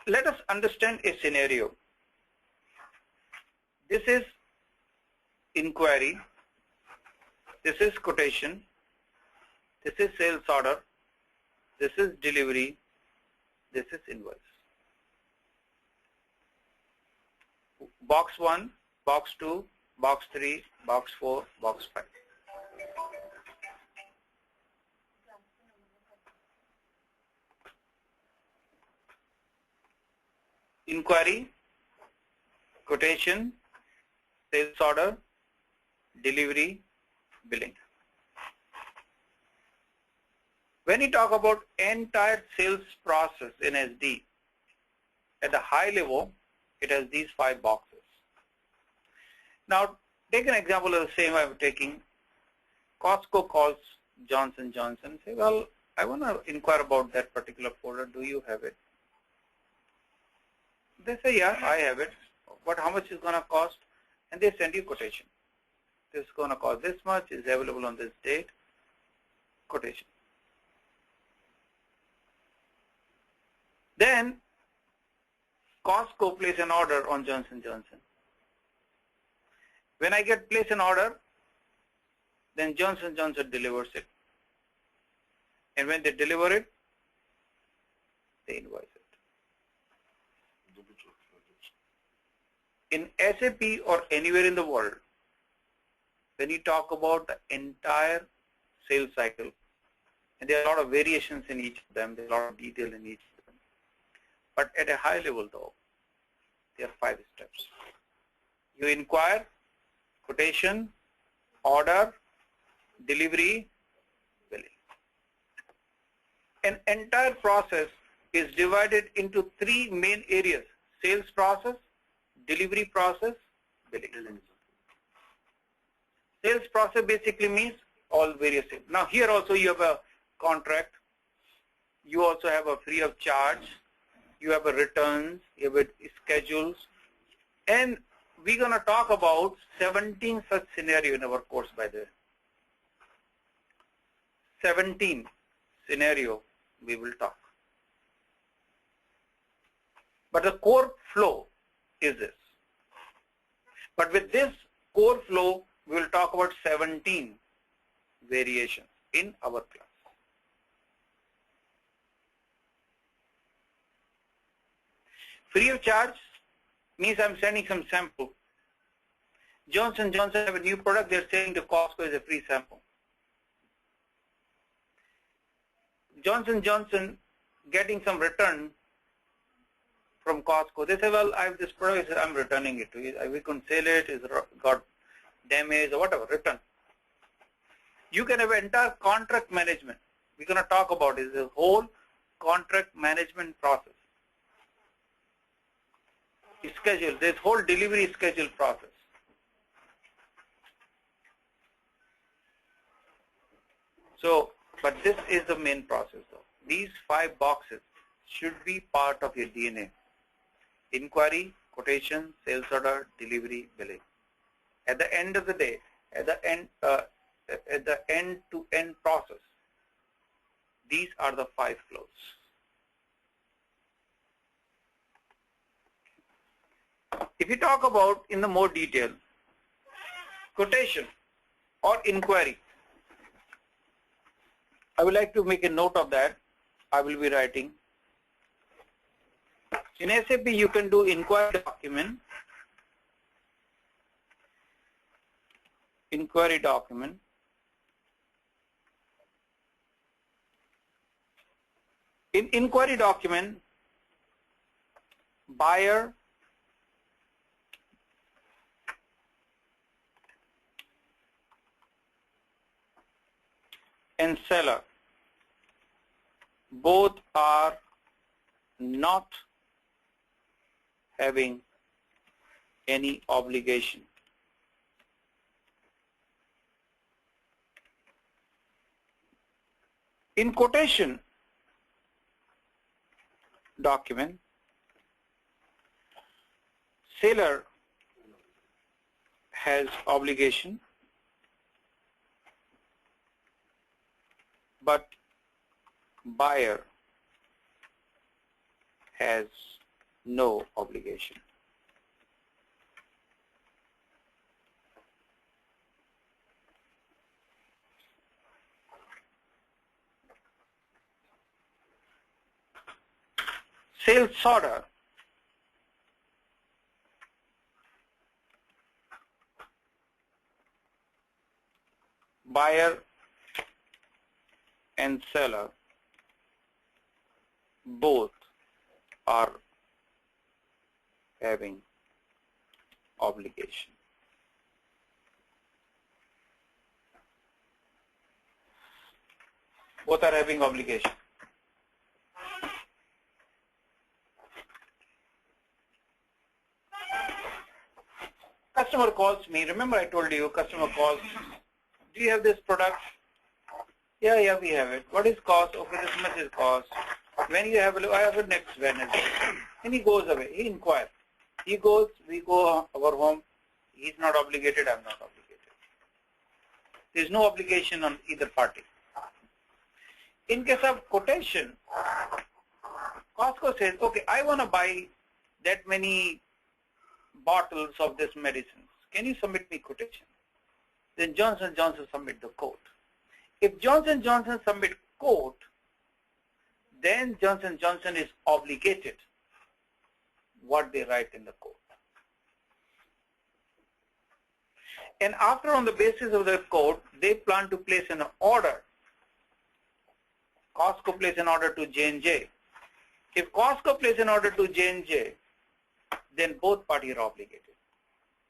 let us understand a scenario. This is inquiry, this is quotation, this is sales order, this is delivery, this is invoice. Box 1, box 2, box 3, box 4, box 5. Inquiry, quotation, sales order, delivery, billing. When you talk about entire sales process in SD, at the high level, it has these 5 boxes. Now, take an example of the same I'm taking. Costco calls Johnson & Johnson, say, well, I want to inquire about that particular folder. Do you have it? They say, yeah, I have it. But how much is going to cost? And they send you quotation. This is going to cost this much, is available on this date, quotation. Then Costco place an order on Johnson & Johnson. When I get place an order, then Johnson & Johnson delivers it. And when they deliver it, they invoice it. In SAP or anywhere in the world, when you talk about the entire sales cycle, and there are a lot of variations in each of them, there are a lot of detail in each of them. But at a high level though, there are 5 steps. You inquire, quotation, order, delivery, billing. An entire process is divided into 3 main areas: sales process, delivery process, billing. Sales process basically means all various things. Now here also you have a contract, you also have a free of charge, you have a returns, you have a schedules, and we're going to talk about 17 such scenario in our course, by the way. 17 scenario we will talk. But the core flow is this. But with this core flow, we will talk about 17 variations in our class. Free of charge means I'm sending some sample. Johnson & Johnson have a new product, they're saying the Costco is a free sample. Johnson & Johnson getting some return from Costco. They say, well, I have this product, I'm returning it to you. We couldn't sell it, it's got damage or whatever, return. You can have entire contract management. We're going to talk about it, the whole contract management process. Schedule, this whole delivery schedule process. So, but this is the main process though. These 5 boxes should be part of your DNA. Inquiry, quotation, sales order, delivery, billing. At the end of the day, at the end-to-end process, these are the 5 flows. If you talk about in the more detail, quotation or inquiry, I would like to make a note of that. I will be writing. In SAP, you can do inquiry document, In inquiry document, buyer and seller both are not having any obligation. In quotation document, seller has obligation, but buyer has no obligation. Sales order buyer and seller both are having obligation. Both are having obligation. Customer calls me. Remember I told you, customer calls, do you have this product? Yeah, we have it. What is cost? Okay, this much is cost. When you have it, I have it next Wednesday. And he goes away. He inquires. He goes, we go our home. He's not obligated, I'm not obligated. There's no obligation on either party. In case of quotation, Costco says, okay, I want to buy that many bottles of this medicine. Can you submit me quotation? Then Johnson & Johnson submit the quote. If Johnson & Johnson submit quote, then Johnson & Johnson is obligated what they write in the quote. And after, on the basis of the quote, they plan to place an order. Costco place an order to J&J. If Costco place an order to J&J, then both parties are obligated.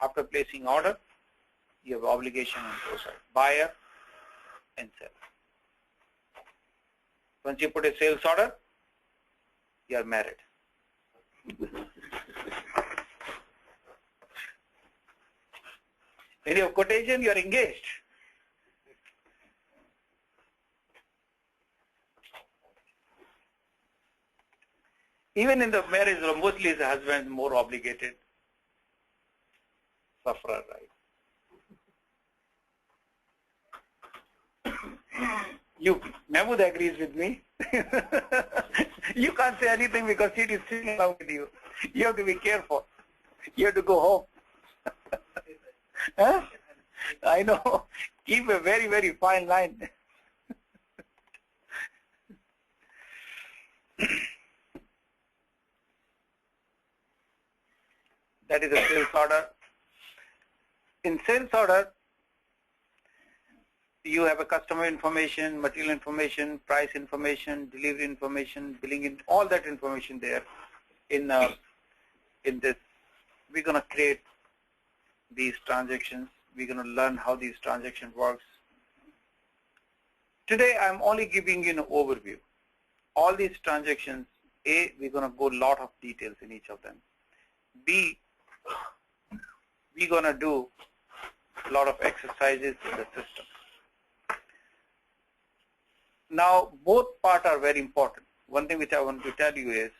After placing order, you have obligation on both sides, buyer and seller. Once you put a sales order, you are married. When you have quotation, you are engaged. Even in the marriage, mostly the husband is more obligated. Sufferer, right? You, Mahmood agrees with me. You can't say anything because he is sitting along with you. You have to be careful. You have to go home. Huh? I know. Keep a very, very fine line. That is a sales order. In sales order, you have a customer information, material information, price information, delivery information, billing, all that information there. In this, we're going to create these transactions. We're going to learn how these transactions works. Today, I'm only giving you an overview. All these transactions, A, we're going to go a lot of details in each of them. B, we're going to do a lot of exercises in the system. Now, both parts are very important. One thing which I want to tell you is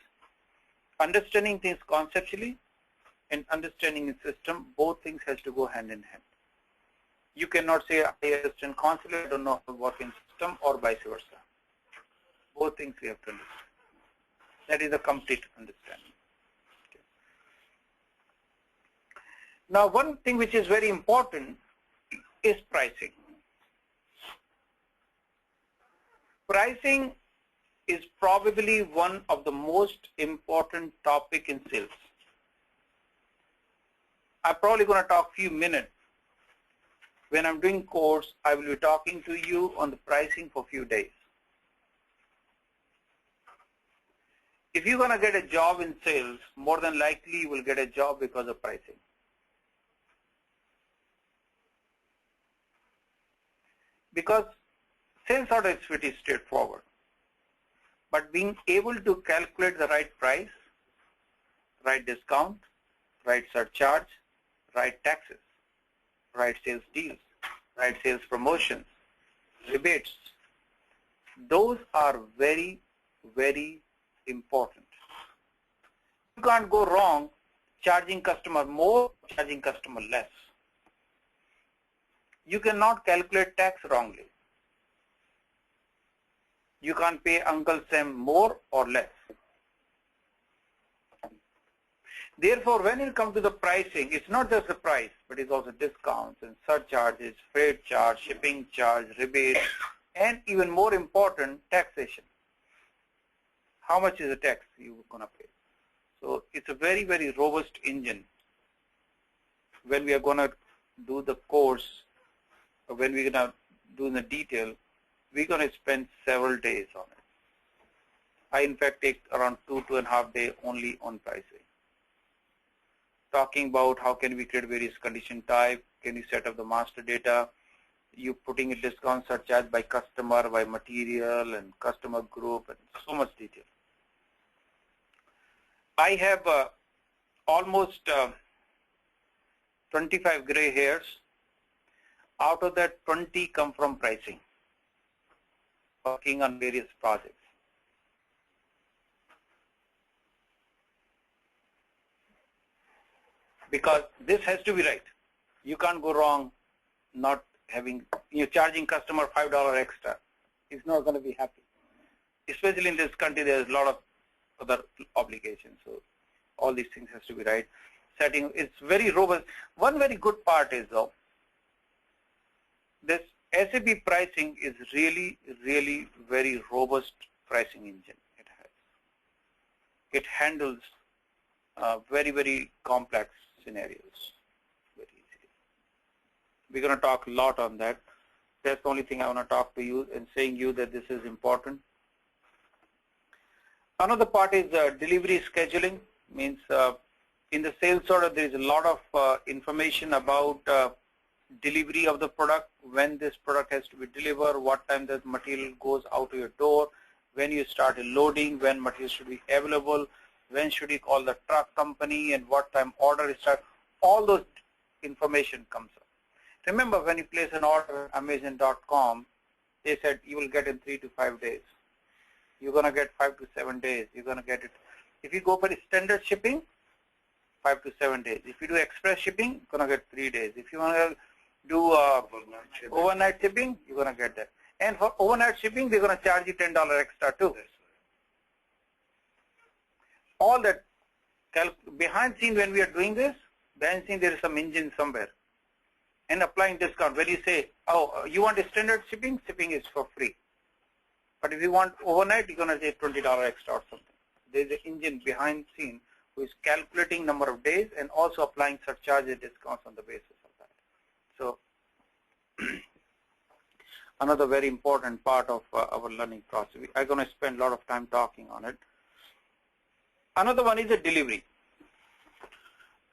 understanding things conceptually and understanding the system, both things has to go hand in hand. You cannot say, I understand conceptually, I don't know how to work in system, or vice versa. Both things we have to understand. That is a complete understanding. Okay. Now, one thing which is very important is pricing. Pricing is probably one of the most important topic in sales. I'm probably going to talk a few minutes. When I'm doing course, I will be talking to you on the pricing for a few days. If you're going to get a job in sales, more than likely you will get a job because of pricing. Because Sales order is pretty straightforward. But being able to calculate the right price, right discount, right surcharge, right taxes, right sales deals, right sales promotions, rebates, those are very, very important. You can't go wrong charging customer more, charging customer less. You cannot calculate tax wrongly. You can't pay Uncle Sam more or less. Therefore, when it comes to the pricing, it's not just the price, but it's also discounts and surcharges, freight charge, shipping charge, rebates, and even more important, taxation. How much is the tax you're going to pay? So it's a very, very robust engine. When we are going to do the course, or when we're going to do the detail, we're going to spend several days on it. I, in fact, take around 2.5 days only on pricing. Talking about how can we create various condition type, can you set up the master data, you putting a discount surcharge by customer, by material, and customer group, and so much detail. I have almost 25 gray hairs. Out of that, 20 come from pricing, working on various projects. Because this has to be right. You can't go wrong not having, you're charging customer $5 extra. He's not going to be happy. Especially in this country, there's a lot of other obligations. So all these things has to be right. Setting, it's very robust. One very good part is though, this SAP pricing is really, really very robust pricing engine it has. It handles very, very complex scenarios very easily. We're going to talk a lot on that. That's the only thing I want to talk to you and saying you that this is important. Another part is delivery scheduling. Means in the sales order there is a lot of information about delivery of the product, when this product has to be delivered, what time the material goes out to your door, when you start loading, when material should be available, when should you call the truck company, and what time order is start. All those information comes up. Remember, when you place an order on Amazon.com, they said you will get in 3 to 5 days. You're going to get 5 to 7 days. You're going to get it. If you go for standard shipping, 5 to 7 days. If you do express shipping, you're going to get 3 days. If you want to do overnight shipping, you're going to get that. And for overnight shipping, they're going to charge you $10 extra too. All that behind scene when we are doing this, behind scene there is some engine somewhere and applying discount. When you say, oh, you want a standard shipping, shipping is for free. But if you want overnight, you're going to pay $20 extra or something. There's an engine behind scene who is calculating number of days and also applying surcharge and discounts on the basis of that. So another very important part of our learning process. I'm going to spend a lot of time talking on it. Another one is a delivery.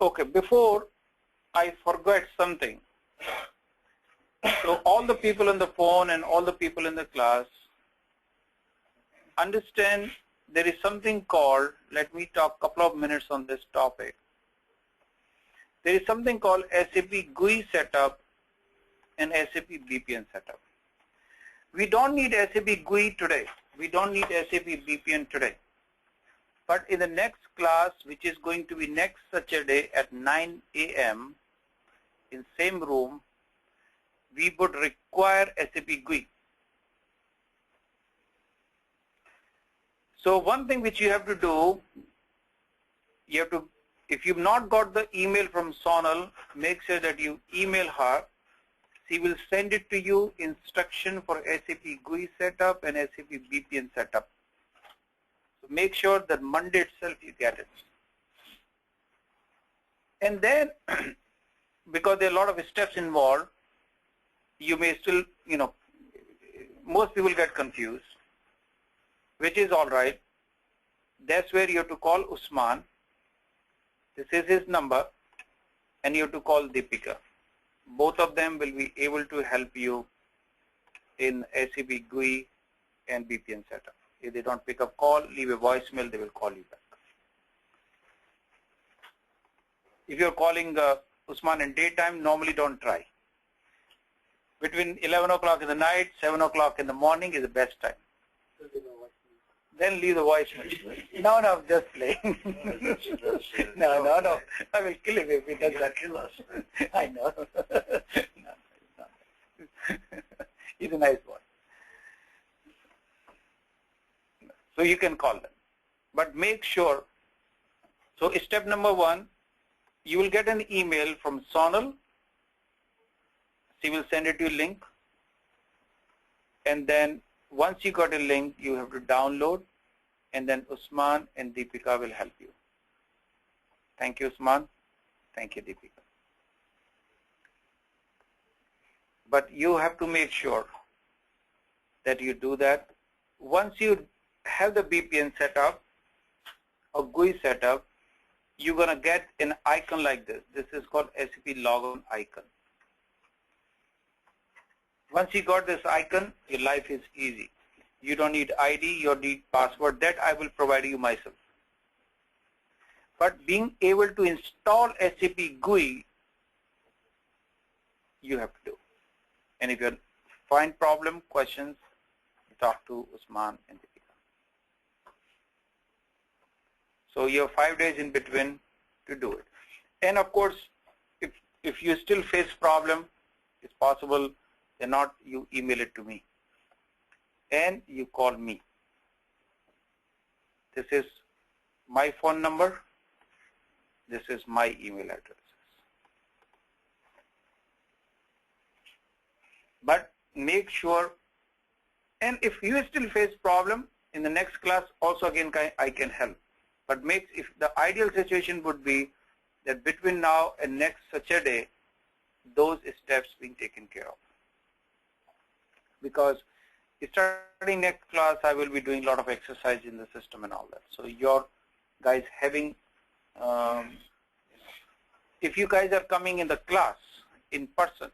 Okay, before I forgot something. So all the people on the phone and all the people in the class understand there is something called, let me talk a couple of minutes on this topic. There is something called SAP GUI setup and SAP BPN setup. We don't need SAP GUI today. We don't need SAP BPN today. But in the next class, which is going to be next Saturday at 9 a.m. in same room, we would require SAP GUI. So one thing which you have to do, you have to, if you've not got the email from Sonal, make sure that you email her. She will send it to you, instruction for SAP GUI setup and SAP BPN setup. So make sure that Monday itself you get it. And then, because there are a lot of steps involved, you may still, most people get confused, which is all right. That's where you have to call Usman. This is his number, and you have to call Deepika. Both of them will be able to help you in SAP GUI and VPN setup. If they don't pick up call, leave a voicemail, they will call you back. If you're calling Usman in daytime, normally don't try. Between 11 o'clock in the night, 7 o'clock in the morning is the best time. Then leave the voicemail. No, I'm just playing. No. I will kill him if he does that. Kill us. I know. No. He's a nice boy. So you can call them. But make sure, so step number 1, you will get an email from Sonal. She will send it to you a link. And then once you got a link, you have to download, and then Usman and Deepika will help you. Thank you, Usman. Thank you, Deepika. But you have to make sure that you do that. Once you have the VPN set up or GUI set up, you're going to get an icon like this. This is called SAP Logon icon. Once you got this icon, your life is easy. You don't need ID, you don't need password. That I will provide you myself. But being able to install SAP GUI, you have to do. And if you find problem, questions, talk to Usman and Deepika. So you have 5 days in between to do it. And of course, if you still face problem, it's possible. If not, you email it to me. And you call me. This is my phone number. This is my email address. But make sure, and if you still face problem, in the next class also again I can help. But if the ideal situation would be that between now and next Saturday, those steps being taken care of. Because starting next class, I will be doing a lot of exercise in the system and all that. So your guys having, if you guys are coming in the class in person,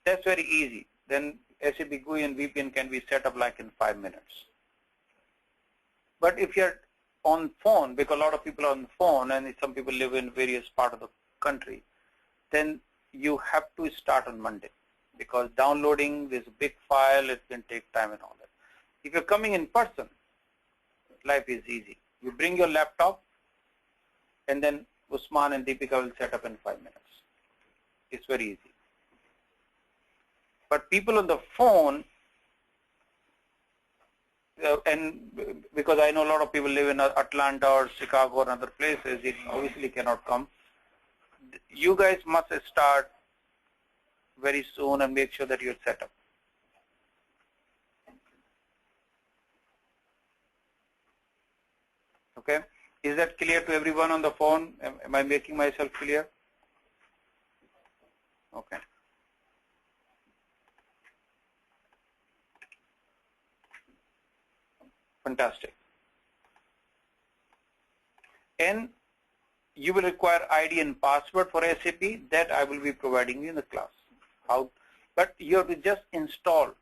that's very easy. Then SAP GUI and VPN can be set up like in 5 minutes. But if you're on phone, because a lot of people are on phone and some people live in various parts of the country, then you have to start on Monday. Because downloading this big file, it can take time and all that. If you're coming in person, life is easy. You bring your laptop, and then Usman and Deepika will set up in 5 minutes. It's very easy. But people on the phone, and because I know a lot of people live in Atlanta or Chicago or other places, it obviously cannot come. You guys must start very soon and make sure that you're set up. Okay? Is that clear to everyone on the phone? Am I making myself clear? Okay. Fantastic. And you will require ID and password for SAP. That I will be providing you in the class. But you have to just install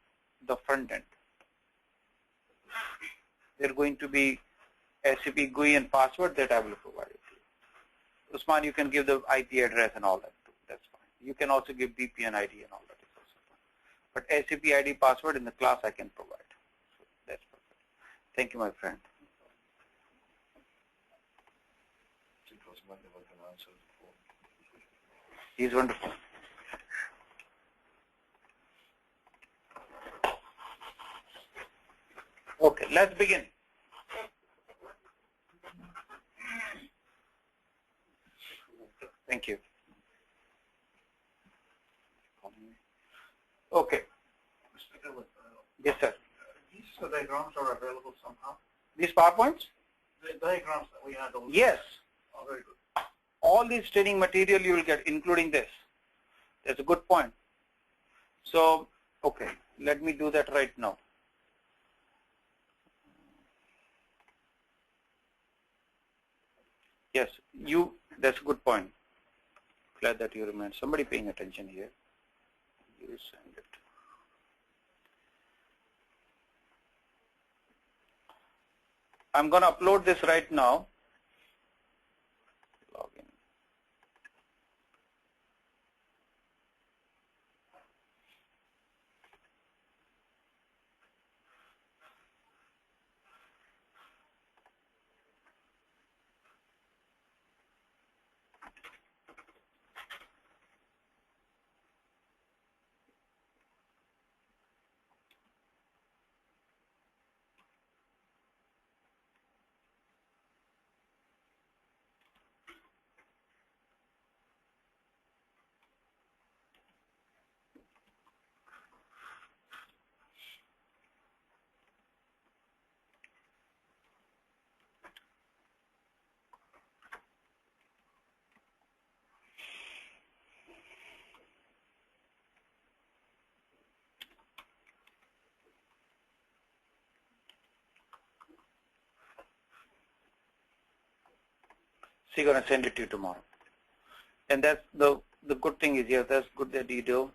the front end. They're going to be SAP GUI and password that I will provide it to you. Usman, you can give the IP address and all that too. That's fine. You can also give VPN ID and all that. But SAP ID password in the class I can provide. So that's perfect. Thank you, my friend. He's wonderful. Okay, let's begin. Thank you. Okay. Yes, sir. These diagrams are available somehow? These PowerPoints? The diagrams that we had. Yes. Oh, very good. All these training material you will get, including this. That's a good point. So, okay, let me do that right now. Yes, that's a good point. Glad that you remember. Somebody paying attention here. You send it. I'm going to upload this right now. Log in. So you're going to send it to you tomorrow. And that's the good thing is here, that's good that you do.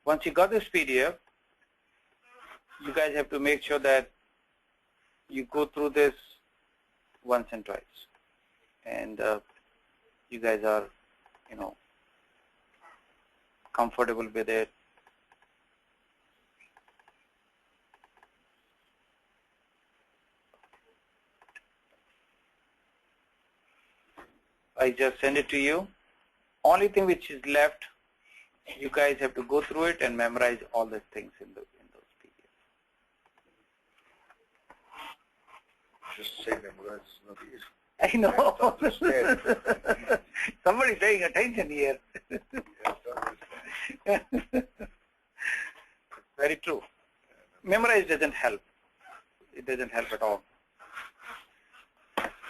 Once you got this PDF, you guys have to make sure that you go through this once and twice. And you guys are, comfortable with it. I just send it to you. Only thing which is left, you guys have to go through it and memorize all the things in those PDFs. Just say memorize is not easy. I know. Understand. Somebody's paying attention here. Very true. Memorize doesn't help. It doesn't help at all.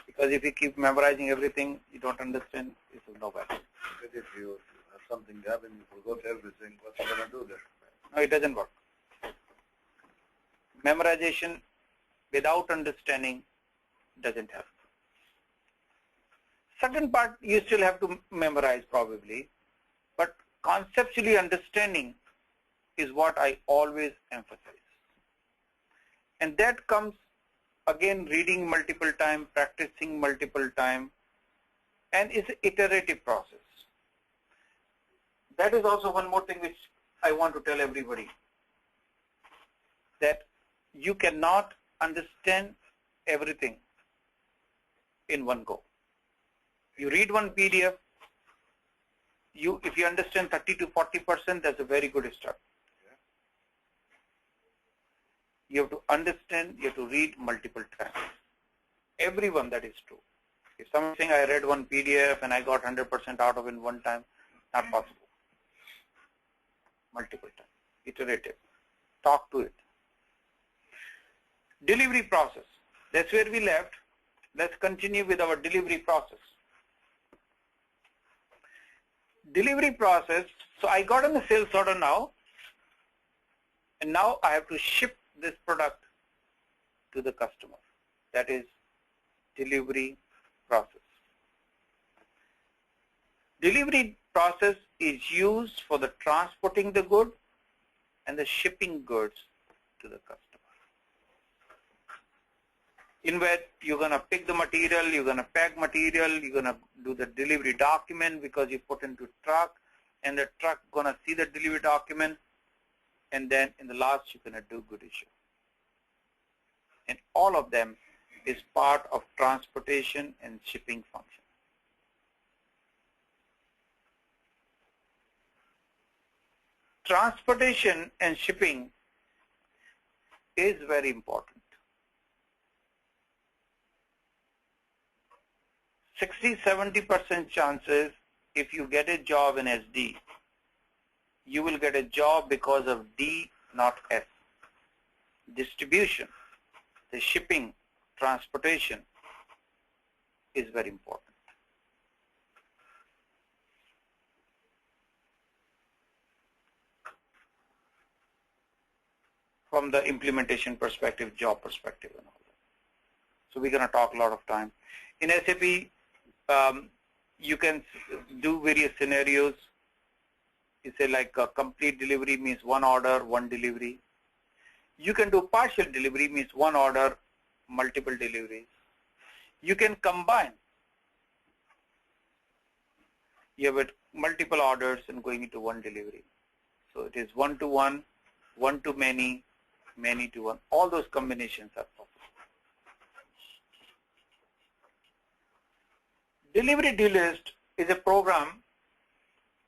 Because if you keep memorizing everything you don't understand, it will no value. But if you have something happen, you forgot everything, what are you going to do there? No, it doesn't work. Memorization without understanding doesn't help. Certain part you still have to memorize probably, but conceptually understanding is what I always emphasize. And that comes again reading multiple times, practicing multiple times, and it's an iterative process. That is also one more thing which I want to tell everybody, that you cannot understand everything in one go. You read one PDF, if you understand 30 to 40%, that's a very good start. You have to understand, you have to read multiple times. Everyone, that is true. If someone saying I read one PDF and I got 100% out of it in one time, not possible. Multiple times, iterative. Talk to it. Delivery process. That's where we left. Let's continue with our delivery process. Delivery process. So I got on the sales order now, and now I have to ship this product to the customer. That is delivery process. Delivery process is used for the transporting the good and the shipping goods to the customer. In where you're going to pick the material, you're going to pack material, you're going to do the delivery document because you put into truck, and the truck going to see the delivery document, and then in the last you're going to do good issue. And all of them is part of transportation and shipping function. Transportation and shipping is very important. 60–70% chances if you get a job in SD, you will get a job because of D, not S. Distribution, the shipping, transportation is very important. From the implementation perspective, job perspective and all that. So we're going to talk a lot of time. In SAP, you can do various scenarios. You say like a complete delivery means one order, one delivery. You can do partial delivery means one order, multiple deliveries. You can combine. You have multiple orders and going into one delivery. So it is one-to-one, one-to-many, many-to-one. All those combinations are possible. Delivery due list is a program,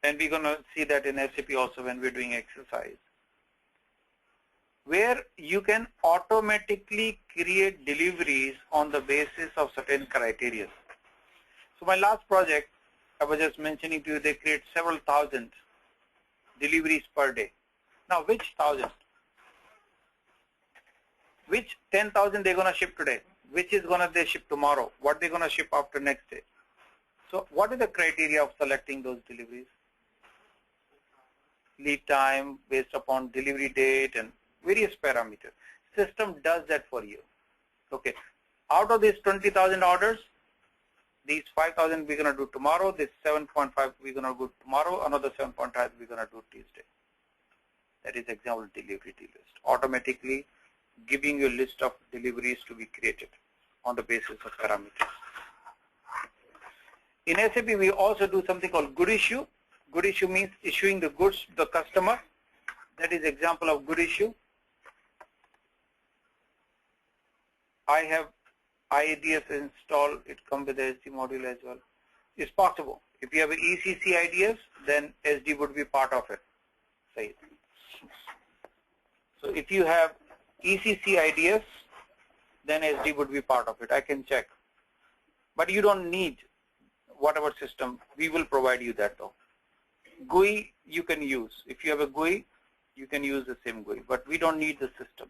and we're going to see that in SAP also when we're doing exercise, where you can automatically create deliveries on the basis of certain criteria. So my last project, I was just mentioning to you, they create several thousand deliveries per day. Now, which 1,000? Which 10,000 they're going to ship today? Which is going to they ship tomorrow? What they're going to ship after next day? So what is the criteria of selecting those deliveries? Lead time based upon delivery date and various parameters. System does that for you. Okay. Out of these 20,000 orders, these 5,000 we're going to do tomorrow, this 7.5 we're going to do tomorrow, another 7.5 we're going to do Tuesday. That is example delivery due list. Automatically giving you a list of deliveries to be created on the basis of parameters. In SAP, we also do something called good issue. Good issue means issuing the goods to the customer. That is example of good issue. I have IDS installed. It comes with the SD module as well. It's possible. If you have an ECC IDS, then SD would be part of it. Right. So if you have ECC IDS, then SD would be part of it. I can check. But you don't need whatever system. We will provide you that though. GUI you can use. If you have a GUI, you can use the same GUI. But we don't need the system.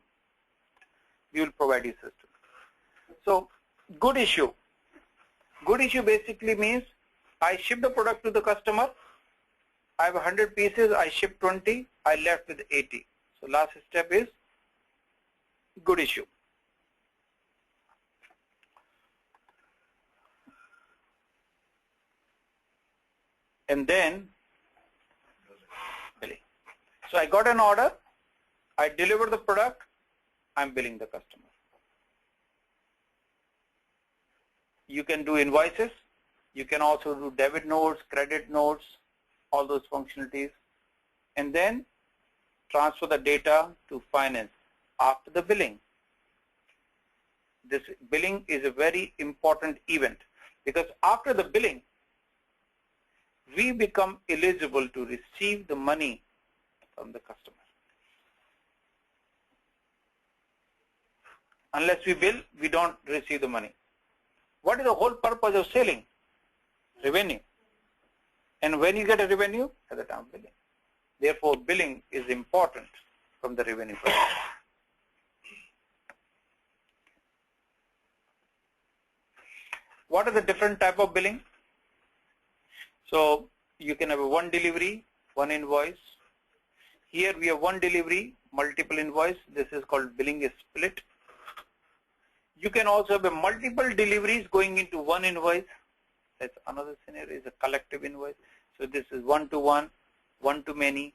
We will provide you system. So good issue. Good issue basically means I ship the product to the customer. I have 100 pieces. I ship 20. I left with 80. So last step is good issue. And then billing. So I got an order. I deliver the product. I'm billing the customer. You can do invoices. You can also do debit notes, credit notes, all those functionalities. And then transfer the data to finance after the billing. This billing is a very important event because after the billing, we become eligible to receive the money from the customer. Unless we bill, we don't receive the money. What is the whole purpose of selling? Revenue. And when you get a revenue, at the time of billing. Therefore, billing is important from the revenue perspective. What are the different type of billing? So you can have a one delivery, one invoice. Here we have one delivery, multiple invoice. This is called billing split. You can also have a multiple deliveries going into one invoice. That's another scenario, is a collective invoice. So this is one-to-one, one-to-many,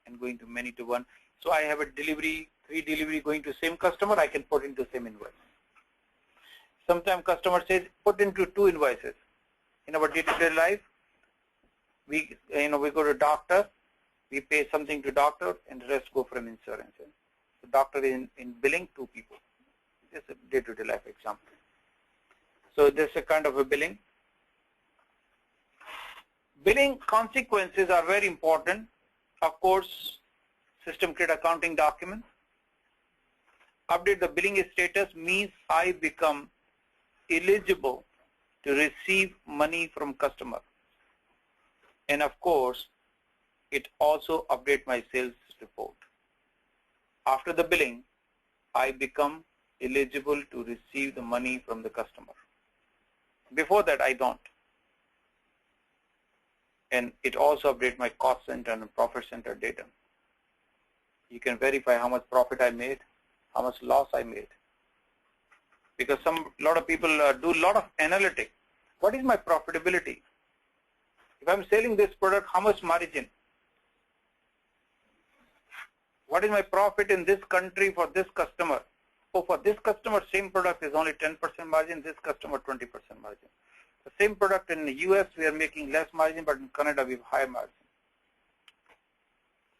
and going to many-to-one. So I have a delivery, 3 delivery going to same customer, I can put into same invoice. Sometimes customer says put into 2 invoices. In our day-to-day life, we go to doctor, we pay something to doctor, and the rest go from insurance. So doctor is in billing 2 people. Just a day-to-day life example. So this is a kind of a billing. Billing consequences are very important. Of course, system create accounting document. Update the billing status means I become eligible to receive money from customer. And of course, it also update my sales report. After the billing, I become eligible to receive the money from the customer. Before that, I don't. And it also updates my cost center and profit center data. You can verify how much profit I made, how much loss I made. Because lot of people do a lot of analytics. What is my profitability? If I'm selling this product, how much margin? What is my profit in this country for this customer? oh, for this customer, same product is only 10% margin, this customer 20% margin. The same product in the US, we are making less margin, but in Canada, we have high margin.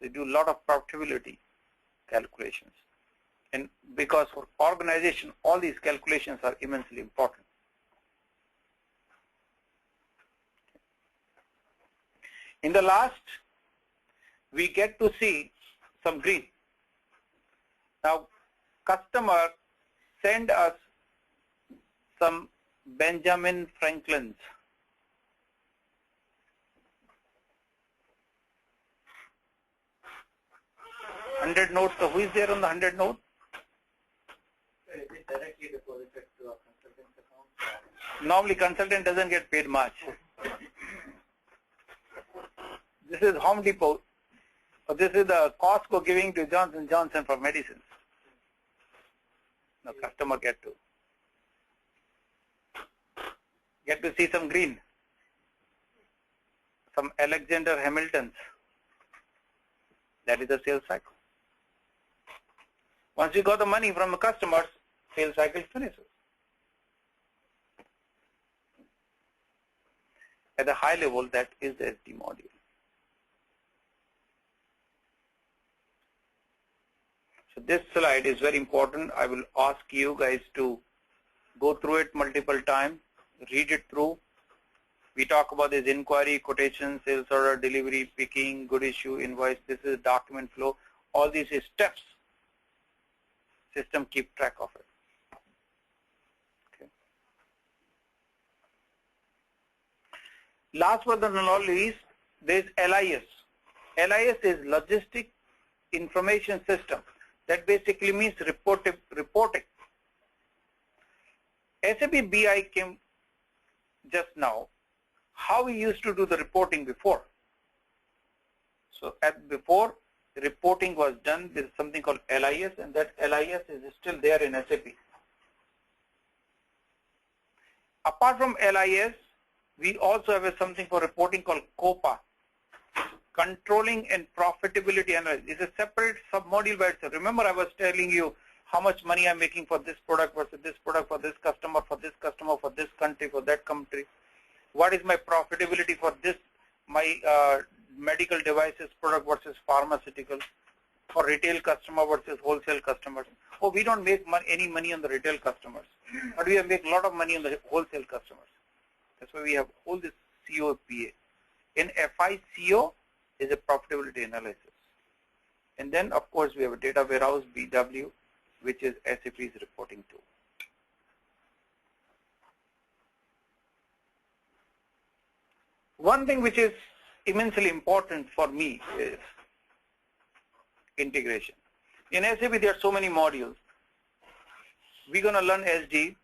They do a lot of profitability calculations. And because for organization, all these calculations are immensely important. In the last, we get to see some green. Now, customer send us some Benjamin Franklin's. $100 notes. So who is there on the 100 note? Is it directly deposited to a consultant's account? Normally, consultant doesn't get paid much. This is Home Depot. So this is the Costco giving to Johnson & Johnson for medicines. The customer get to see some green, some Alexander Hamilton's. That is the sales cycle. Once you got the money from the customers, sales cycle finishes. At a high level, that is the SD module. So this slide is very important. I will ask you guys to go through it multiple times, read it through. We talk about this inquiry, quotation, sales order, delivery, picking, good issue, invoice. This is document flow. All these steps. System keep track of it. Okay. Last but not least, there is LIS. LIS is Logistic Information System. That basically means reporting. SAP BI came just now. How we used to do the reporting before. So before, reporting was done with something called LIS, and that LIS is still there in SAP. Apart from LIS, we also have something for reporting called COPA, Controlling and Profitability Analysis. It's a separate sub-module by itself. Remember, I was telling you how much money I'm making for this product versus this product, for this customer, for this customer, for this country, for that country. What is my profitability for this, my medical devices product versus pharmaceutical, for retail customer versus wholesale customers. Oh, we don't make any money on the retail customers, but we make a lot of money on the wholesale customers. That's why we have all this COPA. In FICO is a profitability analysis. And then, of course, we have a data warehouse, BW, which is SAP's reporting tool. One thing which is immensely important for me is integration. In SAP, there are so many modules. We're going to learn SD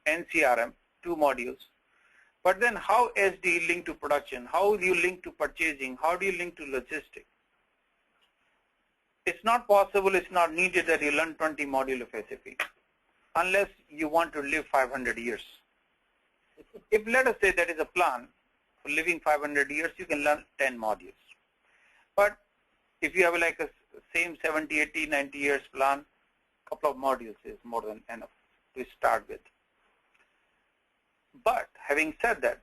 and CRM, 2 modules. But then how SD link to production? How do you link to purchasing? How do you link to logistics? It's not possible, it's not needed that you learn 20 modules of SAP unless you want to live 500 years. If let us say that is a plan for living 500 years, you can learn 10 modules. But if you have like a same 70, 80, 90 years plan, couple of modules is more than enough to start with. But having said that,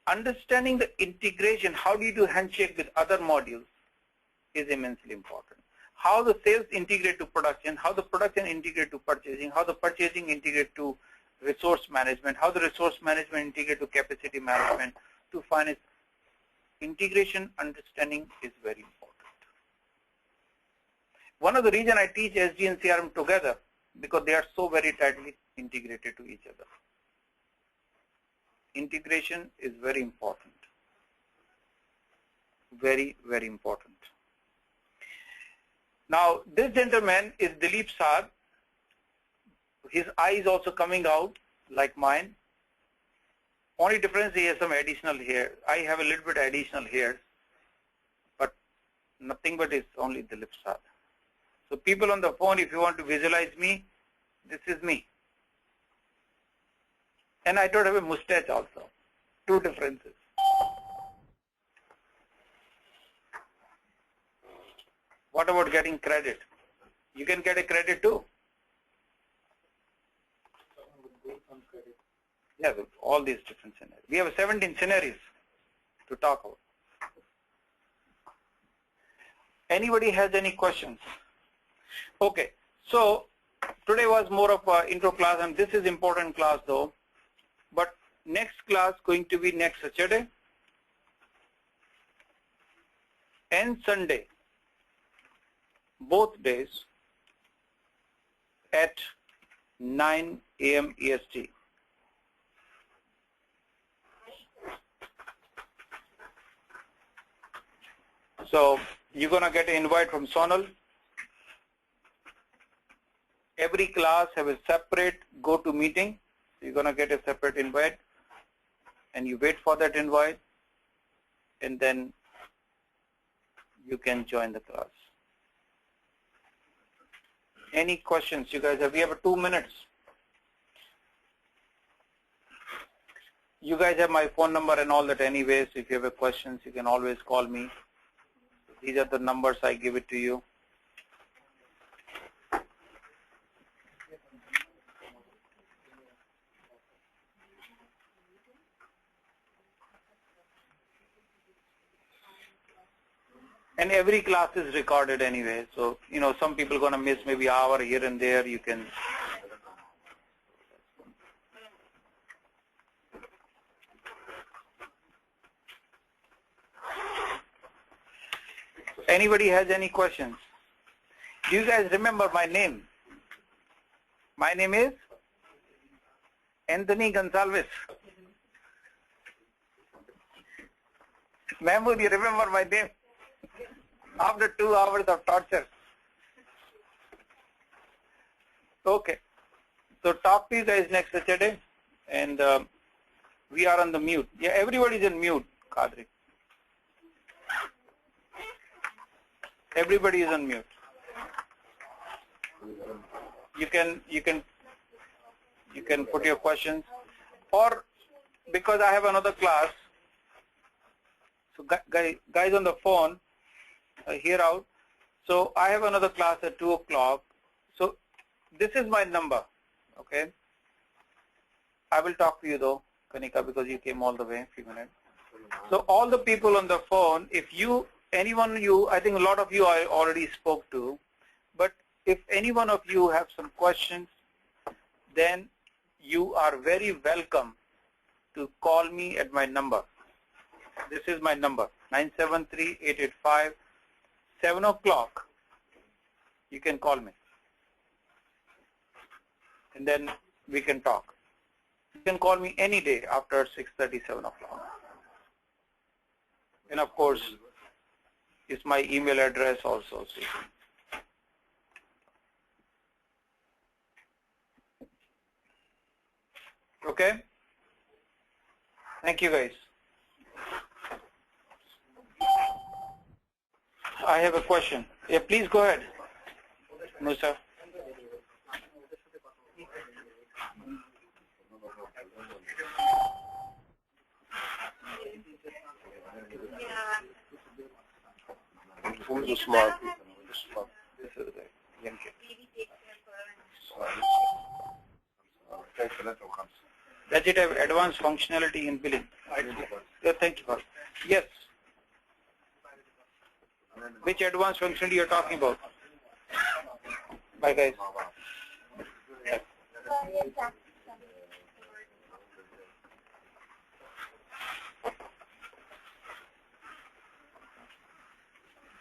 understanding the integration, how do you do handshake with other modules is immensely important. How the sales integrate to production, how the production integrate to purchasing, how the purchasing integrate to resource management, how the resource management integrate to capacity management, to finance. Integration understanding is very important. One of the reasons I teach SD and CRM together, because they are so very tightly integrated to each other. Integration is very important. Very, very important. Now, this gentleman is Dilip Sadh. His eye is also coming out like mine. Only difference, he has some additional hair. I have a little bit additional hair, but nothing but it's only Dilip Sadh. So people on the phone, if you want to visualize me, this is me. And I don't have a mustache also. 2 differences. What about getting credit? You can get a credit too. Yeah, all these different scenarios. We have 17 scenarios to talk about. Anybody has any questions? Okay, so today was more of an intro class, and this is important class though. But next class going to be next Saturday and Sunday, both days at 9 a.m. EST. So you're going to get an invite from Sonal. Every class have a separate go-to meeting. You're going to get a separate invite, and you wait for that invite, and then you can join the class. Any questions you guys have? We have 2 minutes. You guys have my phone number and all that anyways. If you have questions, you can always call me. These are the numbers, I give it to you. And every class is recorded anyway, so some people are going to miss maybe an hour here and there. You can. Anybody has any questions? Do you guys remember my name? My name is Anthony Gonsalves. Mahmood, you remember my name? After 2 hours of torture. Okay. So talk to you guys next Saturday. And we are on the mute. Yeah, everybody's in mute, Kadri. Everybody is on mute. You can put your questions, or because I have another class. So guys on the phone, hear out. So I have another class at 2 o'clock. So this is my number. Okay. I will talk to you though, Kanika, because you came all the way. A few minutes. So all the people on the phone, if I think a lot of you I already spoke to, but if any one of you have some questions, then you are very welcome to call me at my number. This is my number, 973-885. 7 o'clock, you can call me. And then we can talk. You can call me any day after 6:30, 7 o'clock. And of course, it's my email address also. Okay? Thank you guys. I have a question. Yeah, please go ahead, Musa. Who's the smart people? This is the young kid. Does it have advanced functionality in billing? Yeah, thank you. Yes. Which advanced functionality you're talking about? Bye guys. Yeah.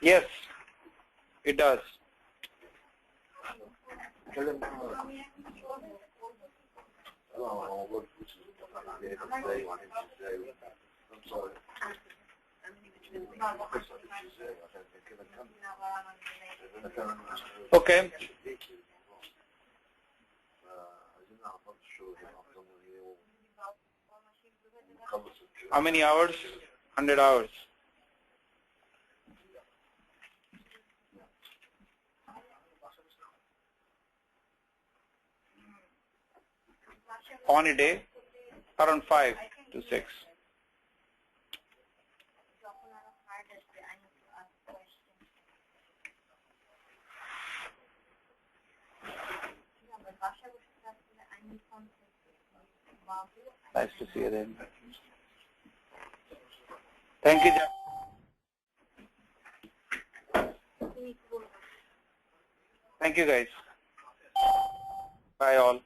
Yes, it does. Okay. How many hours? 100 hours. On a day, around 5 to 6. Nice to see you then. Thank you, Jack. Thank you, guys. Bye, all.